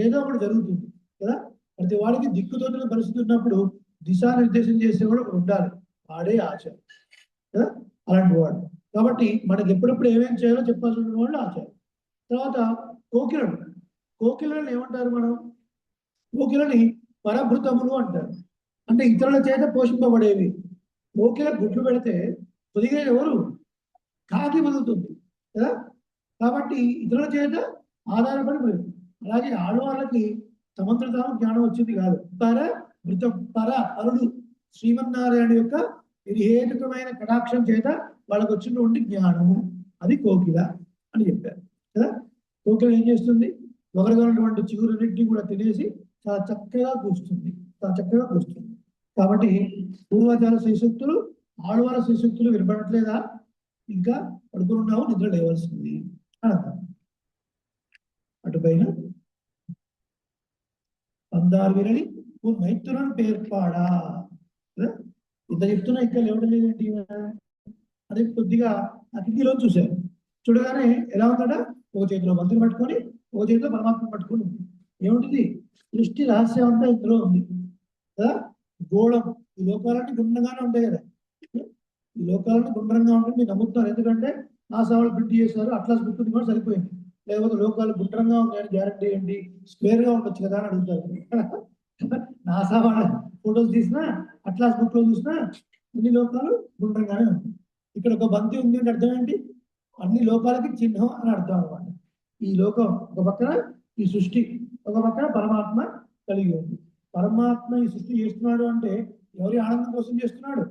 ఏదో ఒకటి జరుగుతుంది కదా. ప్రతి వాడికి దిక్కుతోటి పరిస్థితి ఉన్నప్పుడు దిశానిర్దేశం చేసేవాడు ఒకడు ఉండాలి, వాడే ఆచారం కదా, అలాంటి వాడు. కాబట్టి మనకి ఎప్పుడెప్పుడు ఏమేమి చేయాలో చెప్పాల్సిన వాళ్ళు ఆచారం. తర్వాత కోకిలలు, కోకిలని ఏమంటారు మనం? కోకిలని పరభృతములు అంటారు, అంటే ఇతరుల చేత పోషింపబడేవి. కోకిల గుడ్లు పెడితే పొదిగే ఎవరు? కాకి బతుకుతుంది కదా. కాబట్టి ఇతరుల చేత ఆధారపడి పోయింది. అలాగే ఆడవాళ్ళకి తమంతట తాము జ్ఞానం వచ్చింది కాదు, అరుడు శ్రీమన్నారాయణ యొక్క నిర్హేతుకమైన కటాక్షం చేత వాళ్ళకు వచ్చినటువంటి జ్ఞానము, అది కోకిల అని చెప్పారు కదా. కోకిల ఏం చేస్తుంది? ఒకరిగా ఉన్నటువంటి చిగురున్నింటినీ కూడా తినేసి చాలా చక్కగా కూస్తుంది, చాలా చక్కగా కూస్తుంది. కాబట్టి పూర్వాచార శ్రీశక్తులు, ఆడవాళ్ళ శ్రీశక్తులు వినపడట్లేదా? ఇంకా పడుకున్నావు, నిద్ర లేవాల్సింది అని అన్నారు. అటుపైన పందారు విరలి మైత్రులను పేర్పాడా, ఇంత చెప్తున్నా ఇంకా లేవడం లేదేంటి అదే కొద్దిగా అతిథిలో చూశారు. చూడగానే ఎలా ఉందట? ఒక చేతిలో మంత్రిని పట్టుకొని, ఒక చేతిలో పరమాత్మ పట్టుకొని ఉంది. ఏమిటిది? సృష్టి రహస్యం అంతా ఇందులో ఉంది కదా. గోళం, ఈ లోకాలన్నీ గుండ్రంగానే ఉంటాయి కదా, ఈ లోకాలన్నీ గుండ్రంగా ఉంటుంది మీరు నమ్ముతున్నారు. ఎందుకంటే నాసా వాళ్ళు ప్రింట్ చేశారు, అట్లాస్ బుక్ కూడా సరిపోయింది. లేకపోతే లోకాలు గుండ్రంగా ఉన్నాయని గ్యారంటీ ఏంటి? స్క్వేర్ గా ఉండొచ్చు కదా అని అడుగుతారు. నాసా వాళ్ళ ఫోటోస్ తీసినా, అట్లాస్ బుక్ లో చూసినా అన్ని లోకాలు గుండ్రంగానే ఉంటాయి. ఇక్కడ ఒక బంతి ఉంది అంటే అర్థం ఏంటి? అన్ని లోకాలకి చిహ్నం అని అర్థం అనమాట. ఈ లోకం ఒక పక్కన, ఈ సృష్టి ఒక పక్కన, పరమాత్మ కలిగి ఉంది. పరమాత్మ ఈ సృష్టి చేస్తున్నాడు అంటే ఎవరి ఆనందం కోసం చేస్తున్నాడు?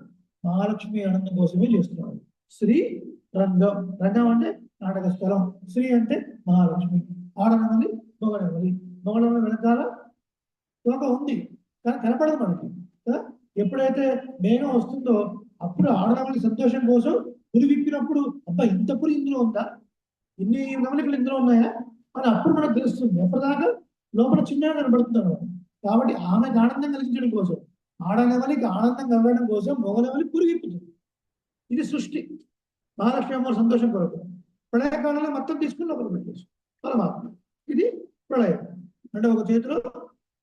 మహాలక్ష్మి ఆనందం కోసమే చేస్తున్నాడు. శ్రీ రంగం, రంగం అంటే నాటక స్థలం, శ్రీ అంటే మహాలక్ష్మి, ఆడనమలి మొగడమలి, మొగడమలి వెనకాల తోక ఉంది కానీ కనపడదు మనకి కదా. ఎప్పుడైతే మేఘం వస్తుందో అప్పుడు ఆడనమలి సంతోషం కోసం పురి విప్పినప్పుడు అబ్బా ఇంత పురి ఇందులో ఉందా, ఇన్ని గమనికలు ఇందులో ఉన్నాయా అని అప్పుడు మనకు తెలుస్తుంది. ఎప్పటిదాకా లోపల చిన్నగా కనబడుతుంది అన్నమాట. కాబట్టి ఆమెకు ఆనందం కలిగించడం కోసం, ఆడనెవలికి ఆనందం కలగడం కోసం మొగనెవలి పురి విప్పుతుంది. ఇది సృష్టి. మహాలక్ష్మి అమ్మ సంతోషం కొరకు ప్రళయకాలంలో మొత్తం తీసుకుని లోపల పెట్టేసి పరమాత్మ. ఇది ప్రళయం అంటే ఒక చేతిలో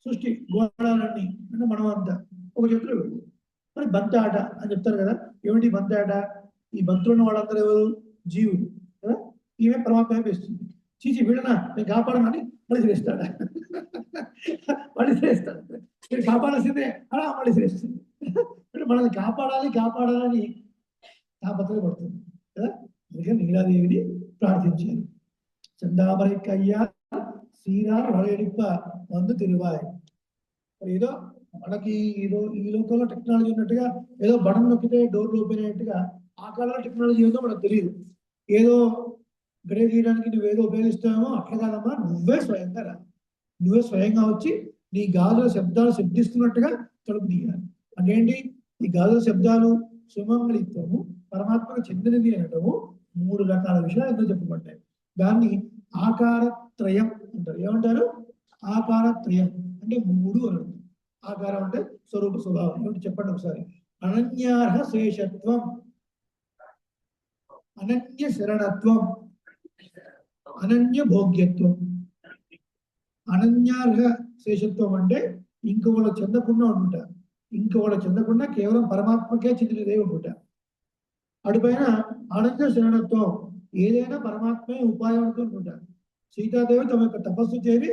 సృష్టి గోళాలన్నీ అంటే మనం అంతా ఒక చేతిలో వెళ్ళి మరి బంతి ఆట అని చెప్తారు కదా. ఏమిటి బంతి ఆట? ఈ బంతులు ఉన్న వాళ్ళందరూ ఎవరు? జీవులు కదా. ఈమె పరమాత్మ వేస్తుంది. చీచి వీడనా నేను కాపాడమని మళ్ళీ శ్రేస్తాడా? మళ్ళీ శ్రేస్తాడు. నేను కాపాడాల్సిందే అలా మళ్ళీ శ్రేస్తుంది. అంటే మనల్ని కాపాడాలి కాపాడాలని తాపత్రయపడుతుంది కదా. అందుకే నీలాదేవిని ప్రార్థించారు. చందామరి కయ్యా శ్రీరామ్ వరడిప్ప వందు తిరువాయి. ఏదో మనకి ఏదో ఈ లోకంలో టెక్నాలజీ ఉన్నట్టుగా ఏదో బటన్ నొక్కితే డోర్ ఓపెన్ అయ్యేట్టుగా ఆ కాలంలో టెక్నాలజీ ఏదో మనకు తెలియదు. ఏదో గడియ తీయడానికి నువ్వేదో ఉపయోగిస్తామో అట్లా కాదమ్మా, నువ్వే స్వయంగా రా, నువ్వే స్వయంగా వచ్చి నీ గాజుల శబ్దాలు శబ్దిస్తున్నట్టుగా తలుపు తీయాలి. అంటే ఈ గాజుల శబ్దాలు సుమంగళిత్వము పరమాత్మకు చెందినది అనటము 3 రకాల విషయాలు ఎందుకు చెప్పబడ్డాయి. దాన్ని ఆకారత్రయం అంటారు. ఏమంటారు? ఆకారత్రయం అంటే 3 అని. ఆకారం అంటే స్వరూప స్వభావం. ఏమిటి చెప్పండి ఒకసారి. అనన్యార్హ శేషత్వం, అనన్య శరణత్వం, అనన్య భోగ్యత్వం. అనన్యార్హ శేషత్వం అంటే ఇంకొకళ్ళు చెందకుండా ఉండుట, ఇంకొకళ్ళు చెందకుండా కేవలం పరమాత్మకే చెందినదే ఉండుట. అటుపైన అనన్య శరణత్వం, ఏదైనా పరమాత్మే ఉపాయం అనుకుంటుంట. సీతాదేవి తమ యొక్క తపస్సు చేసి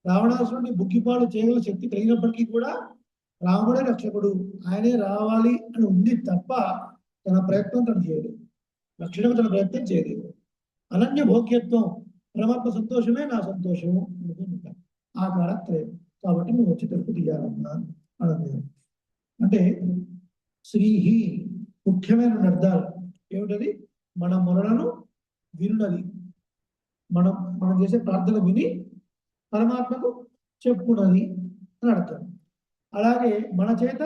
రావణాసురుడిని బుగ్గిపాలు చేయగల శక్తి కలిగినప్పటికీ కూడా రాముడే రక్షకుడు, ఆయనే రావాలి అని ఉంది తప్ప తన ప్రయత్నం తను చేయలేదు, రక్షణకు తన ప్రయత్నం చేయలేదు. అనన్య భోగ్యత్వం, పరమాత్మ సంతోషమే నా సంతోషము అనుకుంటా. ఆకారత్రయం. కాబట్టి నువ్వు వచ్చి తలుపు తీయాలన్నా అనలేదు. అంటే శ్రీహి ముఖ్యమైన అర్థాలు ఏమిటది? మన మొరలను వినున్నది, మనం చేసే ప్రార్థన విని పరమాత్మకు చెప్పున్నది అని అర్థం. అలాగే మన చేత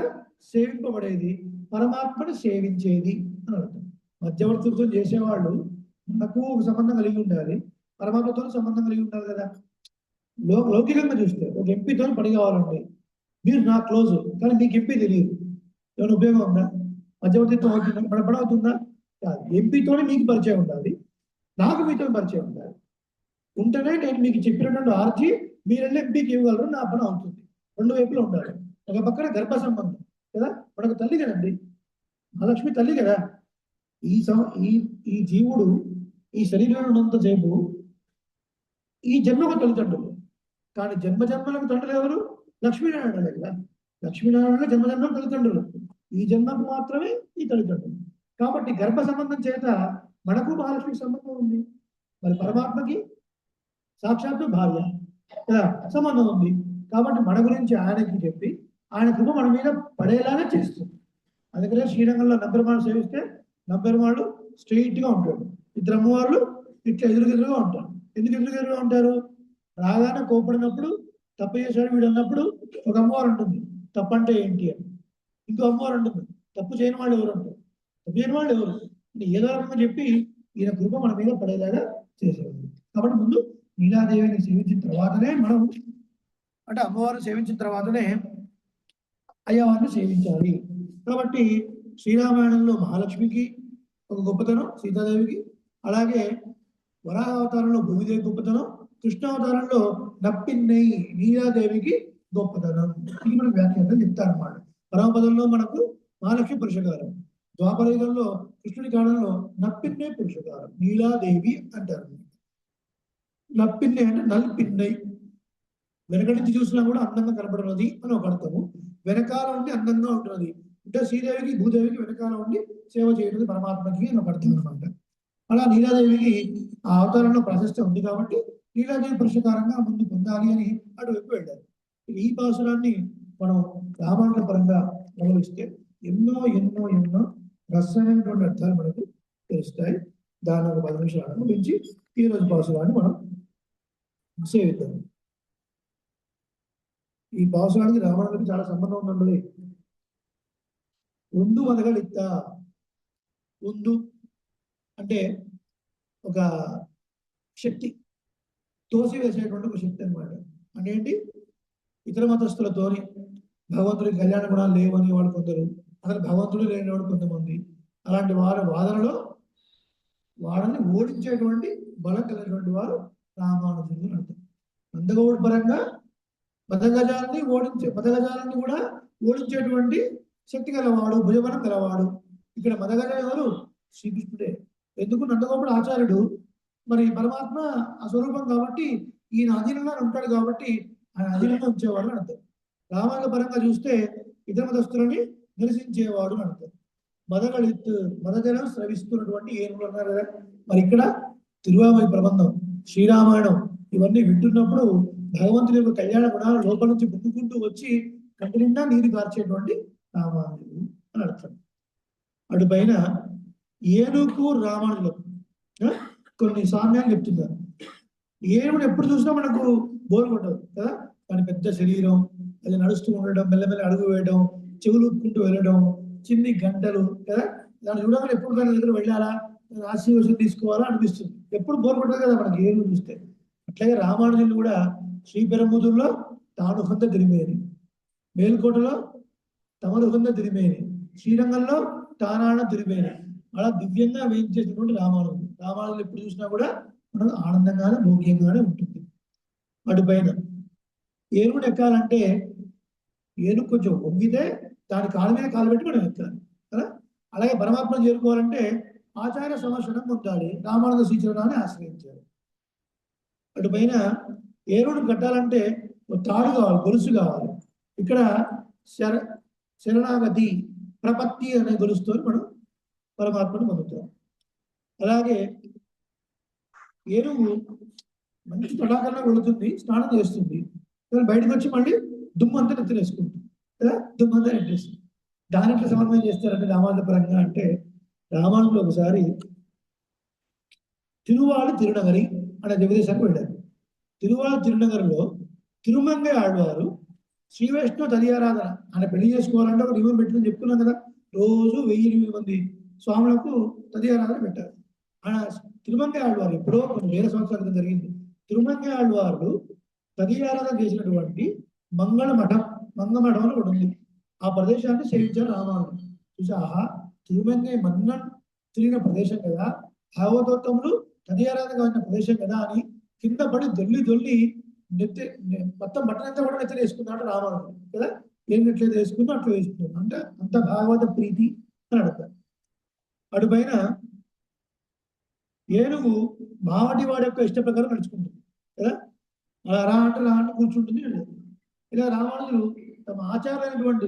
సేవింపబడేది, పరమాత్మను సేవించేది అని అర్థం. మధ్యవర్తిత్వం చేసేవాళ్ళు మనకు ఒక సంబంధం కలిగి ఉండాలి, పరమాత్మతో సంబంధం కలిగి ఉండాలి కదా. లౌకికంగా చూస్తే ఒక ఎంపీతో పని కావాలండి, మీరు నా క్లోజ్ కానీ మీకు ఎంపీ తెలియదు, ఏమైనా ఉపయోగం ఉందా? మధ్యవర్తిత్వం అవుతుందా? మన పని అవుతుందా? కాదు. ఎంపీతో మీకు పరిచయం ఉండాలి, నాకు మీతో పరిచయం ఉండాలి. ఉంటేనే నేను మీకు చెప్పినటువంటి ఆర్జీ మీరు వెళ్ళి ఎంపీకి ఇవ్వగలరు, నా పని అవుతుంది. 2 వైపులు ఉండాలి. ఒక పక్కన గర్భ సంబంధం కదా, మనకు తల్లి కదండి, మహాలక్ష్మి తల్లి కదా. ఈ జీవుడు ఈ శరీరంలో ఉన్నంతసేపు ఈ జన్మకు తల్లిదండ్రులు, కానీ జన్మలకు తండ్రులు ఎవరు? లక్ష్మీనారాయణలే కదా. లక్ష్మీనారాయణ జన్మజన్మకు తల్లిదండ్రులు, ఈ జన్మకు మాత్రమే ఈ తల్లిదండ్రులు. కాబట్టి గర్భ సంబంధం చేత మనకు మహాలక్ష్మికి సంబంధం ఉంది. మరి పరమాత్మకి సాక్షాత్తు భార్య కదా సంబంధం ఉంది. కాబట్టి మన గురించి ఆయనకి చెప్పి ఆయన కృప మన మీద పడేలాగా చేస్తుంది. అందుకనే శ్రీరంగంలో నంబెరుమాళ్ళు సేవిస్తే నంబెరుమాళ్ళు స్ట్రెయిట్ గా ఉంటాడు, ఇద్దరు అమ్మవార్లు ఇట్లా ఎదురుగా ఉంటారు. ఎందుకు ఎదురుగా ఉంటారు? రాగానే కోపడినప్పుడు తప్పు చేశాడు వీడు అన్నప్పుడు ఒక అమ్మవారు ఉంటుంది, తప్పు అంటే ఏంటి అని. ఇంకో అమ్మవారు ఉంటుంది, తప్పు చేయని వాళ్ళు ఎవరు అంటారు, తప్పు చేయని వాళ్ళు ఎవరు అంటే ఏదో రకంగా చెప్పి ఈయన కృప మన మీద పడేలాగా చేసేవారు. కాబట్టి ముందు నీలాదేవిని సేవించిన తర్వాతనే మనం అంటే అమ్మవారిని సేవించిన తర్వాతనే అయ్యవారిని సేవించాలి. కాబట్టి శ్రీరామాయణంలో మహాలక్ష్మికి ఒక గొప్పతనం, సీతాదేవికి. అలాగే వరాహ అవతారంలో భూమిదేవి గొప్పతనం, కృష్ణావతారంలో నప్పిన్నై నీలాదేవికి గొప్పతనం. ఇది మనకు వ్యాఖ్యానం చెప్తారన్నమాట. పరమపదంలో మనకు మహాలక్ష్మి పురుషకారం, ద్వాపరయుగంలో కృష్ణుడి కాలంలో నప్పిన్నై పురుషకారం, నీలాదేవి అంటారు. నప్పిన్నై అంటే నల్పిన్నై, వెనక నుంచి చూసినా కూడా అందంగా కనపడున్నది అని ఒక అర్థము. వెనకాల ఉండి అందంగా ఉంటున్నది అంటే శ్రీదేవికి భూదేవికి వెనకాల ఉండి సేవ చేయడం పరమాత్మకి అని ఒక అర్థం అనమాట. అలా నీలాదేవికి ఆ అవతారంలో ప్రశస్తి ఉంది కాబట్టి నీలాదేవి పురుషకారంగా ముందు పొందాలి అని అటువైపు వెళ్ళారు. ఈ పాసురాన్ని మనం రామాయణ పరంగా గమనిస్తే ఎన్నో ఎన్నో ఎన్నో రసమైనటువంటి అర్థాలు మనకు తెలుస్తాయి. దాని ఒక 10 నిమిషాలు గురించి ఈ రోజు పాసురాన్ని మనం సేవిద్దాం. ఈ పాసురానికి రామాయణానికి చాలా సంబంధం ఉందండి. ఉండు వదగలిత్త, ఉండు అంటే ఒక శక్తి, తోసివేసేటువంటి ఒక శక్తి అనమాట. అంటే ఏంటి, ఇతర మతస్థులతోని భగవంతుడికి కళ్యాణ గుణాలు లేవని వాళ్ళు కొందరు, అసలు భగవంతుడు లేనివాడు కొంతమంది, అలాంటి వారి వాదనలో వాళ్ళని ఓడించేటువంటి బలం కలిగినటువంటి వారు రామానుజులు అంటారు. నందగౌడ్ పరంగా మదగజాలని కూడా ఓడించేటువంటి శక్తి గలవాడు, భుజబలం గలవాడు. ఇక్కడ మదగజ ఎవరు? శ్రీకృష్ణుడే. ఎందుకు? నందగోపుడు ఆచార్యుడు, మరి పరమాత్మ ఆ స్వరూపం కాబట్టి ఈయన అధీనంగా ఉంటాడు కాబట్టి ఆయన అధీనంగా ఉంచేవాడు అని అర్థం. రామాయణ పరంగా చూస్తే ఇతర మతస్థులని నిరసించేవాడు అని అర్థం. మదగళిత్, మదజలం స్రవిస్తున్నటువంటి ఏనుగులు అన్నారు కదా. మరి ఇక్కడ తిరువామయ ప్రబంధం, శ్రీరామాయణం ఇవన్నీ వింటున్నప్పుడు భగవంతుని యొక్క కళ్యాణ గుణాలు లోపల నుంచి బుక్కుకుంటూ వచ్చి కంటి నిండా నీరు కార్చేటువంటి రామానుజులు అని అర్థం. అటు పైన ఏనుగు రామానుజులకు కొన్ని సామ్యాలు చెప్తున్నారు. ఏనుగుడు ఎప్పుడు చూసినా మనకు బోరు కొట్టదు కదా. దాని పెద్ద శరీరం, అది నడుస్తూ ఉండడం, మెల్లమెల్ల అడుగు వేయడం, చెవులు ఊపుకుంటూ వెళ్ళడం, చిన్ని గంటలు కదా. దాన్ని చూడగానే ఎప్పుడు దాని దగ్గర వెళ్ళాలా, ఆశీర్వచనం తీసుకోవాలా అనిపిస్తుంది. ఎప్పుడు బోరు కొట్టదు కదా మనకి ఏనుగు చూస్తే. అట్లాగే రామానుజులు కూడా శ్రీపెరంబుదూరులో తాను హొంద తిరిమేని, మేల్కోటలో తమరు హొంద తిరిమేని, శ్రీరంగంలో తానాణ తిరిమేని, అలా దివ్యంగా వేయించేసినటువంటి రామానుజులు. రామానుజులు ఎప్పుడు చూసినా కూడా మనకు ఆనందంగానే భోగ్యంగానే ఉంటుంది. అటు పైన ఏనుగుడు ఎక్కాలంటే ఏనుగు కొంచెం వంగితే దాని కాలు మీద కాలు పెట్టి మనం ఎక్కాలి కదా. అలాగే పరమాత్మను చేరుకోవాలంటే ఆచార్య సమర్శనం పొందాలి, రామానుజ శ్రీచరణాన్ని ఆశ్రయించాలి. అటు పైన ఏనుగుడు కట్టాలంటే తాడు కావాలి, గొలుసు కావాలి. ఇక్కడ శరణాగతి ప్రపత్తి అనే గొలుసుతో మనం పరమాత్మను పొందుతాం. అలాగే ఏనుగు మంచి తడాకరణ వెళుతుంది, స్నానం చేస్తుంది, బయటకు వచ్చి మళ్ళీ దుమ్మంతా నెత్తనేసుకుంటుంది కదా, దుమ్మంతా నెట్టేస్తుంది. దాని ఎట్లా సమన్వయం చేస్తారంటే రామానుజ పరంగా అంటే, రామానుజులు ఒకసారి తిరువాళి తిరునగరి అనే దేవదేశానికి వెళ్ళారు. తిరువాళి తిరునగరిలో తిరుమంగై ఆళ్వారు శ్రీ వైష్ణవ తదియారాధన ఆయన పెళ్లి చేసుకోవాలంటే ఒక నియమం పెట్టిందని చెప్పుకున్నాం కదా. రోజు 1008 మంది స్వాములకు తదియారాధన పెట్టారు. ఆయన తిరుమంగై ఆళ్వారు ఎప్పుడో కొన్ని వేల సంవత్సరాల క్రితం జరిగింది. తిరుమంగై ఆళ్వారు తదియారాధన చేసినటువంటి మంగళమఠం అని ఒకటి ఉంది. ఆ ప్రదేశాన్ని సేవించారు రామానుజులు. చూసి ఆహా, తిరుమంగై మన్నన్ తిరిగిన ప్రదేశం కదా, భాగవతోత్తములు తదియారాధన అయిన ప్రదేశం కదా అని కింద పడి దొల్లి నెత్తి మొత్తం బట్టనంతా కూడా నెత్తి వేసుకున్నాడు రామానుజులు కదా. ఏం ఎట్లయితే వేసుకుందో అట్లా వేసుకున్నాడు. అంటే అంత భాగవత ప్రీతి అని అడతారు. అటు పైన ఏనుగు మావటి వాడి యొక్క ఇష్ట ప్రకారం నడుచుకుంటుంది కదా. అలా రా అంటే కూర్చుంటుంది. ఇలా రామానుజులు తమ ఆచారైనటువంటి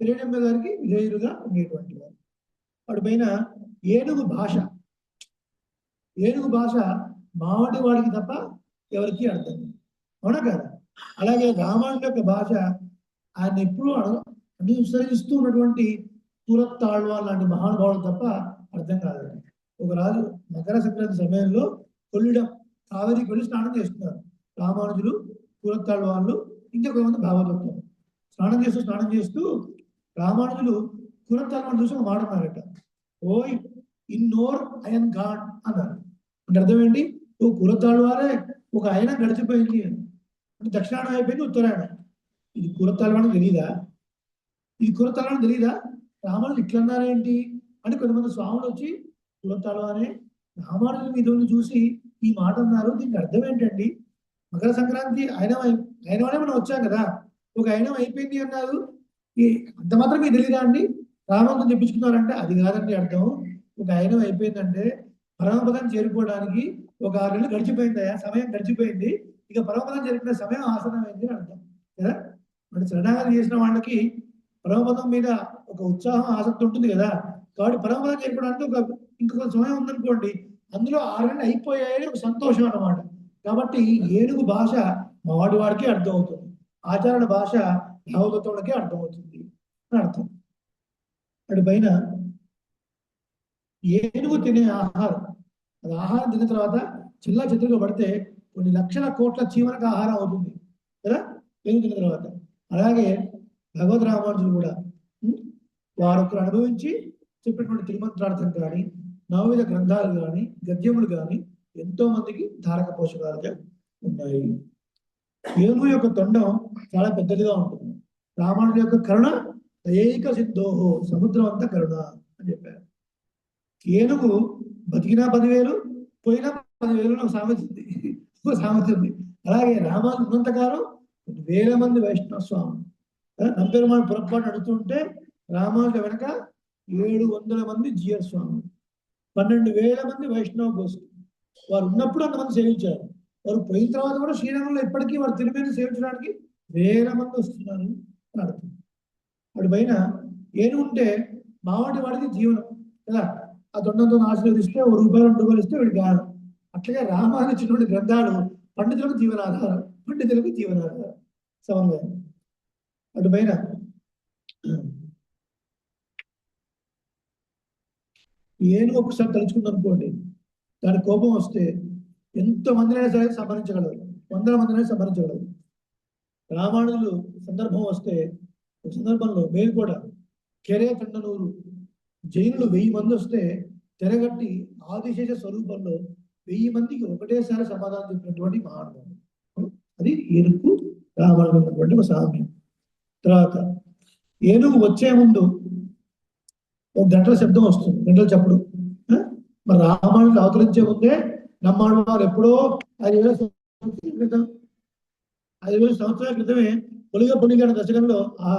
హిరణ్యమ్మ గారికి విధేయులుగా ఉండేటువంటి వారు. అటు పైన ఏనుగు భాష మావటి వాడికి తప్ప ఎవరికి అర్థం అవునా కదా. అలాగే రామానుజుల యొక్క భాష ఆయన ఎప్పుడూ అనుసరిస్తూ ఉన్నటువంటి తురత్తాళ్వాన్ లాంటి మహానుభావులు తప్ప అర్థం కాదండి. ఒక రాజు మకర సంక్రాంతి సమయంలో కొల్లిడం కావేరికి వెళ్ళి స్నానం చేస్తున్నారు. రామానుజులు, తురత్తాళ్వాన్లు, ఇంకొంతమంది భాగవతులు స్నానం చేస్తూ రామానుజులు తురత్తాళ్వాన్ చూసి ఒక మాట అన్నారట. ఓయ్ ఇన్నోర్ అయన్ ఘాట్ అన్నారు. అంటే అర్థం ఏంటి? ఓ కురతాళ్వారే ఒక ఆయన గడిచిపోయింది అని. అంటే దక్షిణాయనం అయిపోయింది, ఉత్తరాయణం. ఇది కురతాళ్వానికి తెలియదా? రామానుజులు ఇట్లా అన్నారేంటి అని కొంతమంది స్వాములు వచ్చి కురతాళ్వానే రామానుజులు మీద చూసి ఈ మాట అన్నారు, దీనికి అర్థం ఏంటండి? మకర సంక్రాంతి అయినవనే మనం వచ్చాం కదా, ఒక అయినం అయిపోయింది అన్నారు, అంత మాత్రం మీకు తెలియదా అండి? రామానుజులు చెప్పించుకున్నారంటే అది కాదండి అర్థం. ఒక అయినం అయిపోయిందంటే పరమపదం చేరుకోవడానికి ఒక 6 నెలలు గడిచిపోయిందయా, సమయం గడిచిపోయింది, ఇక పరమపదం చేరుకునే సమయం ఆసనమైంది అని అర్థం కదా. అంటే శరణాగతి చేసిన వాళ్ళకి పరమపదం మీద ఒక ఉత్సాహం, ఆసక్తి ఉంటుంది కదా. కాబట్టి పరమపదం చేరుకోవడానికి ఇంకొక సమయం ఉందనుకోండి, అందులో 6 నెలలు అయిపోయాయని ఒక సంతోషం అన్నమాట. కాబట్టి ఏనుగు భాష మావాడి వాడికి అర్థం అవుతుంది. ఆచరణ భాష భావతత్వాలకే అర్థమవుతుంది అని అర్థం. అటు పైన ఏనుగు తినే ఆహారం, అది ఆహారం తిన్న తర్వాత చిల్ల చెట్టుగా పడితే కొన్ని లక్షల కోట్ల చీమలకు ఆహారం అవుతుంది కదా ఏనుగు తిన్న తర్వాత. అలాగే భగవద్ రామానుజులు కూడా వారొకరు అనుభవించి చెప్పినటువంటి తిరుమంత్రార్థం కానీ నవవిధ గ్రంథాలు కానీ గద్యములు కానీ ఎంతో మందికి ధారక పోషకాలుగా ఉన్నాయి. ఏనుగు యొక్క తొండం చాలా పెద్దదిగా ఉంటుంది. రామానుజుల యొక్క కరుణ ఏక సిద్ధోహో, సముద్రం అంతా కరుణ అని చెప్పారు. ఏనుగు బతికినా 10,000 పోయినా 10,000 సామెత ఉంది. అలాగే రామాను ఉన్నంతకాలం వేల మంది వైష్ణవ స్వామి నంపెరుమాడు పొరపాటు అడుగుతుంటే రామానుజుల వెనక 700 మంది జీయర్ స్వామి, 12,000 మంది వైష్ణవ గోష్ఠి. వారు ఉన్నప్పుడు అంతమంది సేవించారు. వారు పోయిన తర్వాత కూడా శ్రీరంగంలో ఇప్పటికీ వారు తిరుమలని సేవించడానికి వేల మంది వస్తున్నారు అని అర్థం. వాడి పైన ఏనుగుంటే మావాడి వాడికి జీవనం కదా. ఆ దొండంతో ఆశీర్వదిస్తే ₹1 ₹2 ఇస్తే వీడికి గానం. అట్లాగే రామాయణ ఇచ్చినటువంటి గ్రంథాలు పండితులకు జీవనాధారం, పండితులకు జీవనాధారం సమన్వయం. అటు పైన ఏనుగు ఒకసారి తలుచుకుంది అనుకోండి, దాని కోపం వస్తే ఎంతో మందినైనా సరే సంహరించగలరు, 100 మందినైనా సంహరించగలరు. రామానుజులు సందర్భం వస్తే ఒక సందర్భంలో మేల్కోట కెరే కండనూరు జైనులు 1000 మంది వస్తే తెరగట్టి ఆదిశేష స్వరూపంలో 1000 మందికి ఒకటేసారి సమాధానం చెప్పినటువంటి మహానుభావుడు. అది ఏనుగు రామానుజులు ఉన్నటువంటి ఒక సామ్యం. తర్వాత ఏనుగు వచ్చే ముందు ఒక గంటల శబ్దం వస్తుంది, గంటల చప్పుడు. మరి రామానుజులు అవతరించే ముందే నమ్మాడు వారు ఎప్పుడో 5,000 సంవత్సరాల క్రితమే పొలిగ దశకంలో ఆ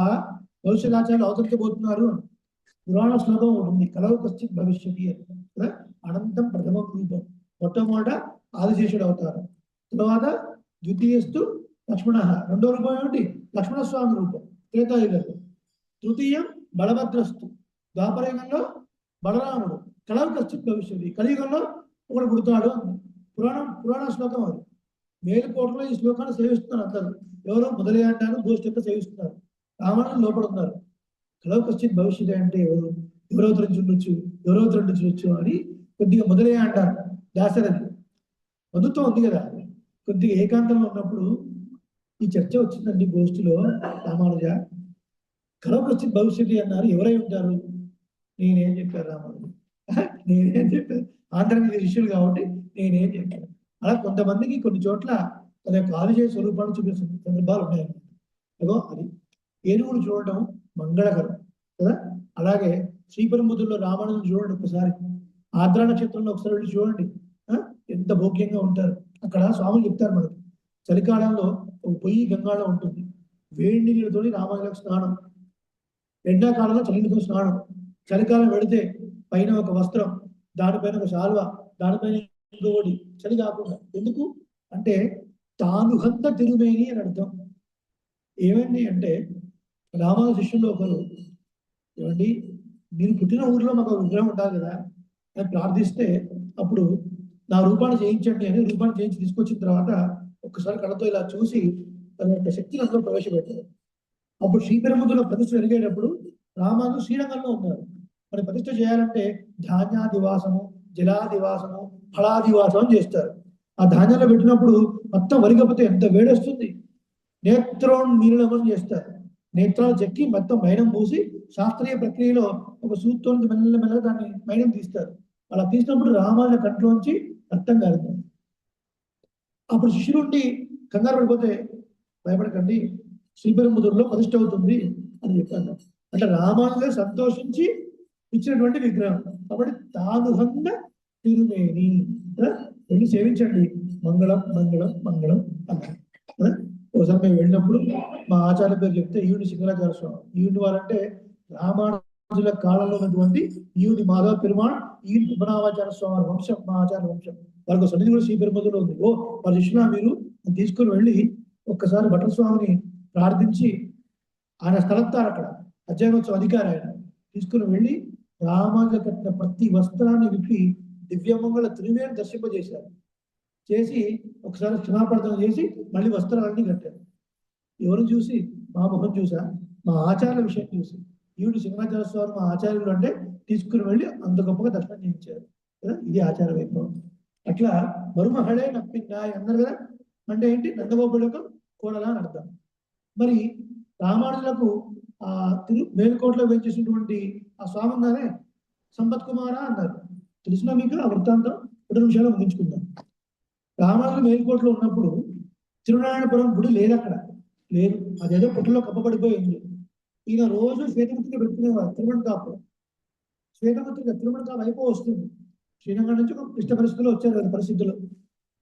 భవిష్యదాచార్యులు అవతరించబోతున్నారు. పురాణ శ్లోకం ఉంటుంది, కలవు కశ్చిత్ భవిష్యతి అని. అనంతం ప్రథమ రూపం, మొట్టమొదట ఆదిశేషుడు అవుతారు. తర్వాత ద్వితీయస్తు లక్ష్మణ, రెండో రూపం ఏమిటి లక్ష్మణస్వామి రూపం త్రేతాయుగంలో. తృతీయం బలభద్రస్తు, ద్వాపరయుగంలో బలరాముడు. కలవు కశ్చిత్ భవిష్యతి, కలియుగంలో ఒకడు పుడతాడు. పురాణ శ్లోకం అది. మేలుకోటలో ఈ శ్లోకాన్ని సేవిస్తున్నారు అందరు. ఎవరో మొదలై అంటారు, గోష్ఠి అంతా సేవిస్తున్నారు. రామాయణం లోపడుతున్నారు. కలవు కశ్చిత్ భవిష్యత్ అంటే ఎవరెవతరించు అని కొద్దిగా మొదలై అంటారు. దాశరథి మధుత్వం ఉంది కదా, కొద్దిగా ఏకాంతంలో ఉన్నప్పుడు ఈ చర్చ వచ్చిందండి గోష్ఠిలో. రామానుజ కలవు కశ్చిత్ భవిష్యత్ అన్నారు, ఎవరై ఉంటారు? నేనేం చెప్పారు రామానుజు, నేనేం చెప్పాను, ఆంధ్రప్రదేశ్ శిష్యులు కాబట్టి నేనేం చెప్పాను. అలా కొంతమందికి కొన్ని చోట్ల తన యొక్క ఆదిశేష స్వరూపాన్ని చూపించిన సందర్భాలు ఉన్నాయన్నమాట. అదో అది ఏనుగును చూడటం మంగళకరం కదా. అలాగే శ్రీపరముద్రులో రామానుజులు చూడండి ఒకసారి, ఆర్ద్ర నక్షత్రంలో ఒకసారి వెళ్ళి చూడండి, ఎంత భోగ్యంగా ఉంటారు. అక్కడ స్వాములు చెప్తారు మనకు, చలికాలంలో ఒక పొయ్యి గంగాలో ఉంటుంది, వేడి నీళ్ళతో రామానుజులకు స్నానం, ఎండాకాలంలో చలితో స్నానం, చలికాలం పెడితే పైన ఒక వస్త్రం, దానిపైన ఒక శాల్వ, దానిపైన ఇంకోటి, చలి కాకుండా. ఎందుకు అంటే తానుహంత తిరుమేని అని అర్థం. ఏమైంది అంటే రామాను శిష్యుల్లో ఒకరు, ఏమండి మీరు పుట్టిన ఊరిలో మాకు విగ్రహం ఉండాలి కదా అని ప్రార్థిస్తే, అప్పుడు నా రూపాన్ని చేయించండి అని రూపాన్ని చేయించి తీసుకొచ్చిన తర్వాత ఒక్కసారి కళ్ళతో ఇలా చూసి తన యొక్క శక్తిని అందులో ప్రవేశపెట్టారు. అప్పుడు శ్రీపెరుముద్రులో ప్రతిష్ఠ జరిగేటప్పుడు రామాను శ్రీరంగంలో ఉన్నారు. మరి ప్రతిష్ఠ చేయాలంటే ధాన్యాదివాసము, జలాదివాసము, ఫలాదివాసం చేస్తారు. ఆ ధాన్యాలు పెట్టినప్పుడు మొత్తం వరిగపోతే ఎంత వేడొస్తుంది. నేత్రోన్మీలనం చేస్తారు. నేత్రాలు చెక్కి మొత్తం మైనం పూసి శాస్త్రీయ ప్రక్రియలో ఒక సూత్తో మెల్లమెల్లగా దాన్ని మైనం తీస్తారు. అలా తీసినప్పుడు రామానుజ కంట్లోంచి రక్తం కారుతుంది. అప్పుడు శిష్యులుండి కంగారు పడిపోతే, భయపడకండి శ్రీపెరుముద్రులో ప్రతిష్ఠ అవుతుంది అని చెప్పాను. అంటే రామానుజులే సంతోషించి ఇచ్చినటువంటి విగ్రహం కాబట్టి తానుహంగా తిరుమేని వెళ్ళి సేవించండి, మంగళం మంగళం మంగళం అన్నారు. ఒకసారి మేము వెళ్ళినప్పుడు మా ఆచార్య పేరు చెప్తే ఈవిడి సింగరాచార్య స్వామి, ఈవిడి వారంటే రామానుజుల కాలంలో ఉన్నటువంటి ఈవిడి మాధవ పెరుమాళ్, ఈవిడి ఉపనామాచార్య స్వామి వంశం, మా ఆచార్య వంశం. వాళ్ళకి సన్నిధి కూడా శ్రీపెరుముద్రులో ఉంది. వాళ్ళ శిష్యుల మీరు తీసుకుని వెళ్ళి ఒక్కసారి భట్ల స్వామిని ప్రార్థించి, ఆయన స్థలత్తారు అక్కడ అధ్యయనోత్సవ అధికారి, ఆయన తీసుకుని వెళ్ళి రామానుజ కట్టిన ప్రతి వస్త్రాన్ని విప్పి దివ్యమంగళ తిరుమేని దర్శింపజేశారు. చేసి ఒకసారి క్షమాపర్థన చేసి మళ్ళీ వస్త్రాలన్నీ కట్టారు. ఎవరు చూసి? మా ముఖం చూసా, మా ఆచారాల విషయం చూసి. ఈవిడు సింహాచల స్వామి మా ఆచార్యులు అంటే తీసుకుని వెళ్ళి అంత గొప్పగా దర్శనం చేయించారు కదా. ఇది ఆచార వైభవం. అట్లా మరుమహళే నప్పిందాయి అన్నారు కదా. అంటే ఏంటి? నందగోపులకు కోడలా అని అర్థం. మరి రామానుజులకు ఆ మేలుకోటలో వేయించేసినటువంటి ఆ స్వామి ఉన్నారే సంపత్ కుమార అన్నారు. తెలిసిన మీకు ఆ వృత్తాంతం 2 నిమిషాలు ముగించుకుందాం. రామానుజులు మేలుకోటలో ఉన్నప్పుడు తిరునారాయణపురం గుడి లేదు, అక్కడ లేదు, అదేదో పుట్టలో కప్పబడిపోయింది. ఈయన రోజు శ్వేతముద్రిక పెట్టుకునేవారు. తిరుమణకాపురం శ్వేతముద్రిక తిరుమణకాపు వస్తుంది. శ్రీరంగం నుంచి ఒక క్లిష్ట పరిస్థితుల్లో వచ్చారు కదా, పరిస్థితుల్లో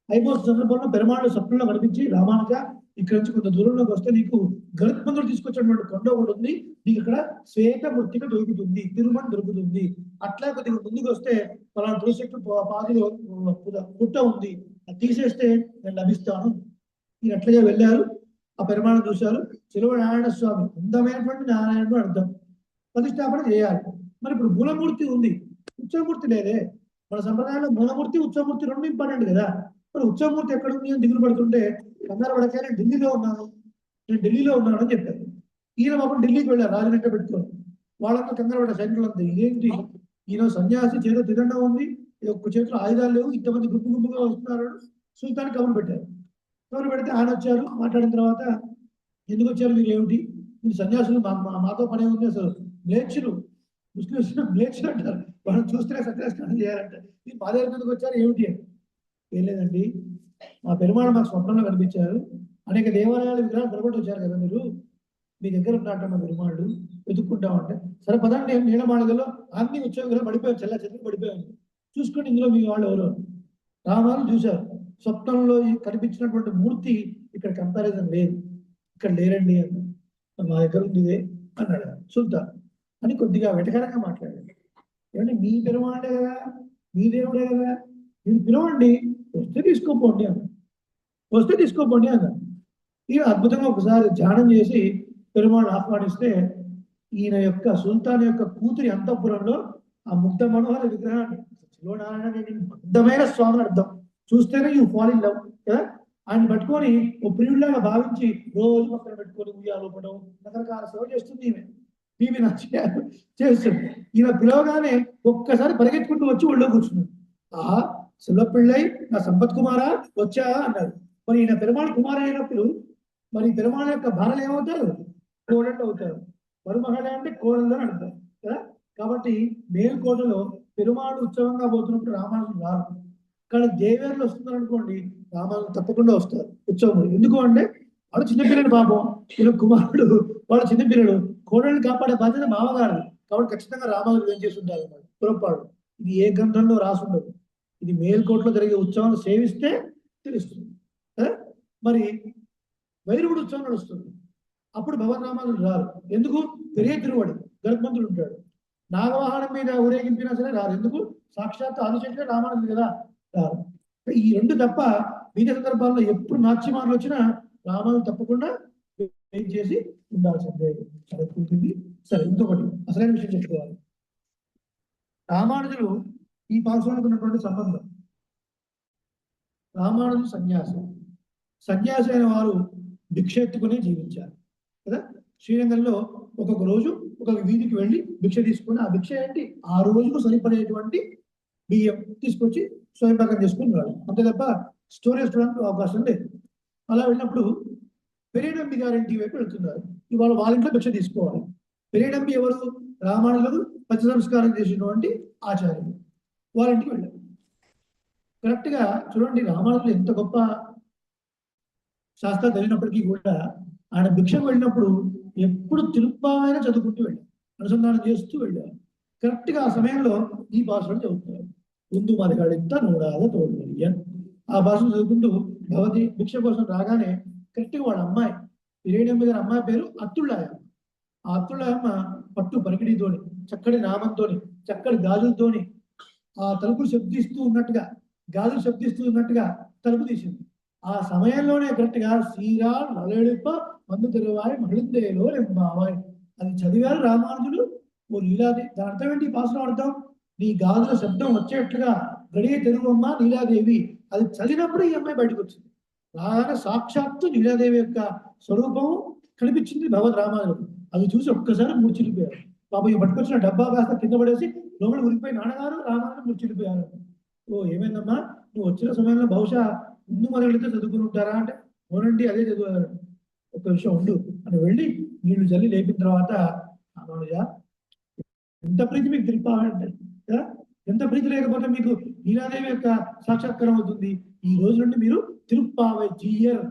అయిపోతున్న సందర్భంలో పెరుమాళ్ళు స్వప్నంలో కనిపించి, రామానుజ ఇక్కడ నుంచి కొంత దూరంలోకి వస్తే నీకు గరుత్మంతుడు తీసుకొచ్చినటువంటి కొండ ఒకటి ఉంది, నీకు ఇక్కడ శ్వేత మృతిక దొరుకుతుంది, తిరుమణ దొరుకుతుంది. అట్లా కొద్దిగా ముందుకు వస్తే పలానా తులసిట్టు పాదిలో పుట్ట ఉంది, అది తీసేస్తే నేను లభిస్తాను. ఈయన అట్లాగే వెళ్ళారు. ఆ పెరుమాళం చూశారు. చిలువ నారాయణ స్వామి అందమైనటువంటి నారాయణుడు అర్థం. ప్రతిష్టాపన చేయాలి. మరి ఇప్పుడు మూలమూర్తి ఉంది, ఉత్సవమూర్తి లేదే. మన సంప్రదాయంలో మూలమూర్తి ఉత్సవమూర్తి 2 ఇంపార్టెంట్ కదా. మరి ఉత్సవమూర్తి ఎక్కడ ఉంది అని దిగులు పడుతుంటే, కంగారు పడకే నేను ఢిల్లీలో ఉన్నాను అని చెప్పారు. ఈయన మాత్రం ఢిల్లీకి వెళ్ళారు రాజమండ్రి పెట్టుకొని. వాళ్ళంతా కంగారు పడ్డ సైనికులంతా, ఇదేంటి ఈయన సన్యాసి చేతిలో తిరండం ఉంది, ఒక్క చేతిలో ఆయుధాలు లేవు, ఇంతమంది గుంపుగా వస్తున్నారు. సుల్తాన్ కబురు పెట్టారు. కబురు పెడితే ఆయన వచ్చారు. మాట్లాడిన తర్వాత, ఎందుకు వచ్చారు మీరు, ఏమిటి మీరు సన్యాసులు, మాతో పనే ఉంది, అసలు మ్లేచ్చులు, ముస్లింస్ మ్లేచ్చులు అంటారు, వాళ్ళని చూస్తే సత్యాస్నానం చేయాలంటే మీరు మా దగ్గర ఎందుకు వచ్చారు ఏమిటి అని. ఏం లేదండి, మా పెరుమాళ మాకు స్వప్నంలో కనిపించారు. అనేక దేవాలయాల విగ్రహాలు పొరపాటు వచ్చారు కదా మీరు, మీ దగ్గర ఉన్నట్టు మా పెరుమాళ్ళు వెతుక్కుంటామంటే, సరే పదండి నీలమాళగలో అన్ని ఉత్సవం పడిపోయారు, చెల్ల చెట్లు పడిపోయారు, చూసుకోండి ఇందులో మీ వాళ్ళు ఎవరు. రామాలు చూశారు. స్వప్నంలో కనిపించినటువంటి మూర్తి ఇక్కడ కంపారిజన్ లేదు, ఇక్కడ లేరండి అన్న. మా దగ్గర ఉంది ఇదే అన్నాడు సుల్తాన్. అని కొద్దిగా వెటకరంగా మాట్లాడాడు. ఏమంటే మీ పెరుమాళ్ళే కదా, మీ దేవుడే కదా, మీరు పిలవండి, వస్తే తీసుకోపోండి అన్న. ఈయన అద్భుతంగా ఒకసారి ధ్యానం చేసి పెరుమాళ్ళు ఆహ్వానిస్తే, ఈయన యొక్క సుల్తాన్ యొక్క కూతురి అంతఃపురంలో ఆ ముగ్ధ మనోహర విగ్రహాన్ని, అందమైన స్వామిని అర్థం, చూస్తేనే యూ ఫాల్ ఇన్ లవ్ కదా. ఆయన పట్టుకొని ఓ ప్రియుడిలాగా భావించి రోజు పక్కన పెట్టుకొని ఉయ్యాలోపడం రకరకాల సేవ చేస్తుంది. ఈమె చేస్తుంది. ఈయన పిలవగానే ఒక్కసారి పరిగెత్తుకుంటూ వచ్చి ఒళ్ళో కూర్చున్నాడు. ఆహా, శివపిళ్ళై నా సంపత్ కుమారా వచ్చా అన్నారు. మరి ఈయన పెరుమాళ్ కుమార్ అయినప్పుడు మరి పెరుమాళ్ యొక్క భార్యలు ఏమవుతారు? కోడళ్ళు అవుతారు. మరుమహళ అంటే కోడళ్ళు అని అంటారు కదా. కాబట్టి మేల్కోటలో పెరుమాళ్ ఉత్సవంగా పోతున్నప్పుడు రామానుజులు రారు. కానీ దేవేరులు వస్తున్నారు అనుకోండి, రామానుజులు తప్పకుండా వస్తారు ఉత్సవం. ఎందుకు అంటే వాడు చిన్నపిల్లడు, పాపం ఈయన కుమారుడు, వాడు చిన్నపిల్లడు, కోడళ్ళని కాపాడే బాధ్యత మామగారు. కాబట్టి ఖచ్చితంగా రామానుజులు ఏం చేసి ఉంటారు అన్నమాట. పొరపాటు. ఇది ఏ గ్రంథంలో రాసుండదు. ఇది మేల్కోటలో జరిగే ఉత్సవాలు సేవిస్తే తెలుస్తుంది. మరి వైరవుడు ఉత్సవం నడుస్తుంది, అప్పుడు భగవన్ రామానుజులు రారు. ఎందుకు? పెరిగే తిరువాడు గరుత్మంతుడు ఉంటాడు. నాగవాహనం మీద ఊరేగింపినా సరే రారు. ఎందుకు? సాక్షాత్ ఆదిశేషుడే రామానుజులు కదా, రారు. ఈ 2 తప్ప మిగతా సందర్భాల్లో ఎప్పుడు నాట్యమానులు వచ్చినా రామానుజులు తప్పకుండా ఏం చేసి ఉండాల్సిందే. చదువుకుంటుంది. సరే, ఇంకొకటి అసలైన విషయం చెప్పుకోవాలి. రామానుజులు ఈ పాఠశాలకు ఉన్నటువంటి సంబంధం, రామానుజులు సన్యాసి అయిన వారు భిక్ష ఎత్తుకుని జీవించారు కదా. శ్రీరంగంలో ఒక్కొక్క రోజు ఒక వీధికి వెళ్ళి భిక్ష తీసుకొని, ఆ భిక్ష ఏంటి? ఆ రోజుకు సరిపడేటువంటి బియ్యం తీసుకొచ్చి స్వయంపాకం చేసుకుని రాడు. అంతే తప్ప స్టోరేజ్ చూడడానికి అవకాశం లేదు. అలా వెళ్ళినప్పుడు పెరియడంబి గారింటి వైపు వెళ్తున్నారు. ఇవాళ వాళ్ళ ఇంట్లో భిక్ష తీసుకోవాలి. పెరియడంబి ఎవరు? రామానుజులకు పచ్చ సంస్కారం చేసినటువంటి ఆచార్యులు. వాళ్ళ ఇంటికి వెళ్ళారు. కరెక్ట్ గా చూడండి, రామానుజులు ఎంత గొప్ప శాస్త్రాలు తెలియనప్పటికీ కూడా ఆయన భిక్షకు వెళ్ళినప్పుడు ఎప్పుడు తిరుప్పావైనా చదువుకుంటూ వెళ్ళారు, అనుసంధానం చేస్తూ వెళ్ళారు. కరెక్ట్ గా ఆ సమయంలో ఈ భాషను చదువుతున్నారు. ముందు మరిగాడింత నూడాల తోడు ఆ భాషను చదువుకుంటూ భగవతి భిక్ష కోసం రాగానే కరెక్ట్ గా వాళ్ళ అమ్మాయి పెరియడంబి గారి అమ్మాయి పేరు అత్తుళ్ళాయమ్మ. ఆ అత్తుళ్ళాయమ్మ పట్టు పరికిడితోని, చక్కటి నామంతోని, చక్కటి గాజులతోని ఆ తలుపులు శబ్దిస్తూ ఉన్నట్టుగా తలుపు తీసింది. ఆ సమయంలోనే కరెక్ట్ గా శ్రీరాల్ నలెడుప మందు తెరవాయి మహిళేలో ఎంబావాయి అది చదివారు రామానుజులు. ఓ లీలాది, దాని అర్థం ఏంటి? భాషలో అర్థం, నీ గాజుల శబ్దం వచ్చేట్లుగా గడియ తెరువమ్మ నీలాదేవి. అది చదివినప్పుడు ఈ అమ్మాయి బయటకు వచ్చింది. రాగానే సాక్షాత్తు నీలాదేవి యొక్క స్వరూపం కనిపించింది భగవద్ రామానులకు. అది చూసి ఒక్కసారి మూర్చిల్లిపోయారు. పాపం ఈ పట్టుకొచ్చిన డబ్బా కాస్త కింద పడేసి లోపల ఉరికిపోయి నాన్నగారు రామాను మూర్చిల్లిపోయారు. ఓ ఏమైందమ్మా, నువ్వు వచ్చిన సమయంలో బహుశా ముందు మొదలెడితే చదువుకుని ఉంటారా అంటే, అవునండి అదే చదివారు. ఒక విషయం ఉండు అని వెళ్ళి నీళ్లు జల్లి లేపిన తర్వాత, రామానుజ ఎంత ప్రీతి మీకు తిరుపాలంటే కదా, ఎంత ప్రీతి లేకపోతే మీకు నీలాదేవి యొక్క సాక్షాత్కారం అవుతుంది. ఈ రోజు నుండి మీరు తిరుప్పావై జీయర్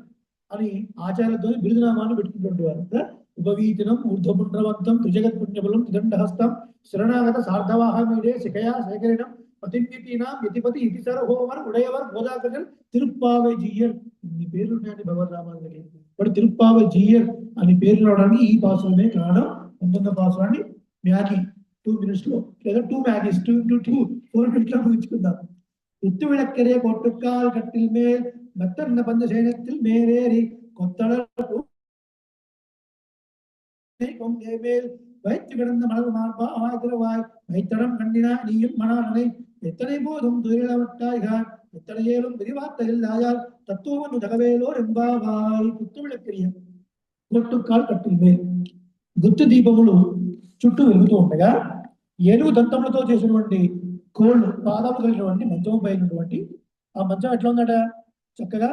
అని ఆచార్యతో బిరుదునామాన్ని పెట్టుకుంటుంటారు కదా. ఉపవీతనం ఊర్ధ్వపుండ్రవంతం త్రిజగత్ పుణ్యబలం త్రిదండహస్తం శరణాగత సార్ధవాహ మీడే శిఖయా శేఖరిణం పతింగిటీనాం యతిపతి ఇతి సర్వోవర్ ఉడయవర్ గోదాకర్జన్ తిరుప్పావై జీయర్. ఇన్ని పేర్లు ఉన్నాయని భగవద్ రామానుజులకి. ఇప్పుడు తిరుప్పావై జీయర్ అని పేరు రావడానికి ఈ పాసులమే కారణం. 19వ పాసులాన్ని మ్యాగీ 2 minutes లో లేదా 2 మ్యాగీస్ 4 minutes లో ముగించుకుందాం. உத்து விளக்கரே கொட்டுக்கால் கட்டில் மேல் மெத்தன்ன பஞ்ச சேனத்தில் மேலேறி கொத்தளர் கொங்கை மேல் வைத்து கிடந்த மலர் மார்பா ஆய்திரவாய் வைத்தடம் கண்டினா நீயும் மணானனை எத்தனை போதும் துயிலவட்டாய்கான் எத்தனை ஏழும் விரிவார்த்தையில் ஆயால் தத்துவம் தகவேலோர் ఎంబావాయ్. గుత్తు విளక్కరియ కొట్టుకాల్ కట్టిల్ మేల్. గుత్తు దీపములు చుట్టూ వెలుగుతూ ఉండగా ఏనుగు దంతములతో చేసినటువంటి కోళ్ళు పాదాలు కలిగినటువంటి మంచం పైనటువంటి ఆ మంచం ఎట్లా ఉందట, చక్కగా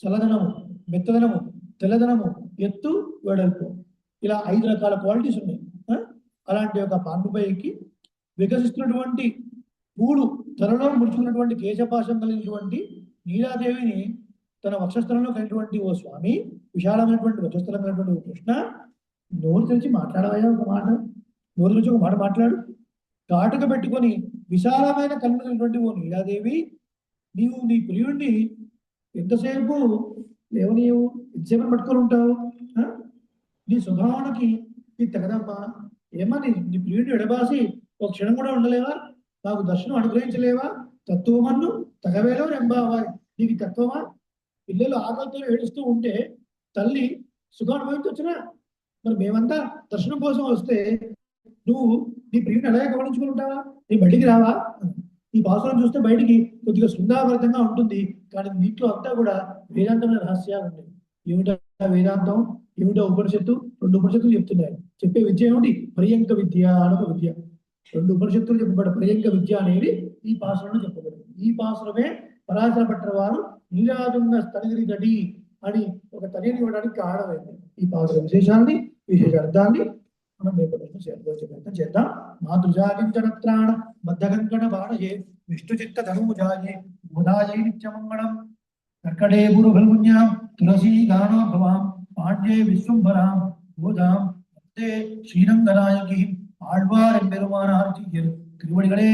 చల్లదనము, మెత్తదనము, తెల్లదనము, ఎత్తు, వెడల్పు, ఇలా 5 రకాల క్వాలిటీస్ ఉన్నాయి. అలాంటి ఒక పాన్పుపైకి వికసిస్తున్నటువంటి పూలు త్వరలో ముడుచుకున్నటువంటి కేశపాశం కలిగినటువంటి నీలాదేవిని తన వక్షస్థలంలో కలిగినటువంటి ఓ స్వామి, విశాలమైనటువంటి వక్షస్థలం కలిగినటువంటి ఓ కృష్ణ, నోరు తెరిచి మాట్లాడవయ్యా, ఒక మాట నోరు తెరిచి ఒక మాట మాట్లాడు. కాటుక పెట్టుకొని విశాలమైన కళ్ళు కలిగినటువంటి ఓ నీలాదేవి, నీవు నీ ప్రియుడిని ఎంతసేపు లేవనీయవు, ఎంతసేపు పట్టుకొని ఉంటావు? నీ స్వభావానికి నీ తెగదమ్మా. ఏమని నీ ప్రియుడిని ఎడబాసి ఒక క్షణం కూడా ఉండలేవా? నాకు దర్శనం అనుగ్రహించలేవా? తత్వమన్ను తగవేలో రెంబావా. నీకు తత్వమా? పిల్లలు ఆకలితో ఏడుస్తూ ఉంటే తల్లి సుఖం అనుభవించవచ్చునా? మరి మేమంతా దర్శనం కోసం వస్తే నువ్వు నీ ప్రియుని అలాగే గమనించుకుంటావా? నీ బయటికి రావా? ఈ భాషలను చూస్తే బయటికి కొద్దిగా శృంగారభరితంగా ఉంటుంది, కానీ దీంట్లో అంతా కూడా వేదాంతమైన రహస్యాలు ఉన్నాయి. ఏమిటా వేదాంతం, ఏమిటో ఉపనిషత్తు? 2 ఉపనిషత్తులు చెప్తున్నాయి. చెప్పే విద్య ఏమిటి? పర్యంక విద్య అనొక విద్య. 2 ఉపనిషత్తులు చెప్పబడ్డ పర్యంక విద్య అనేది ఈ పాసులను చెప్పబడింది. ఈ పాసులమే పరాశర భట్టర్ వారు నీరాజున్న స్తనగిరి గడి అని ఒక తనిని ఇవ్వడానికి కారణమైంది. ఈ పాసుల విశేషాన్ని, విశేష అర్థాన్ని మనం రేపటి ప్రయత్నం చేద్దాం. మాతృజాగించనత్రాణ బద్ధకంకణ బాణయే విష్ణు చిత్త ధనుజాయే బోధాయై నిత్యమంగళం. కర్కటే గురుఫల్గుణ్యాం తులసీ గానో భవాం పాండ్యే విశ్వంభరాం బోధాం శ్రీరంగనాయకి ఆళ్వార్ ఎம்பெருமானார் திருவடிகளே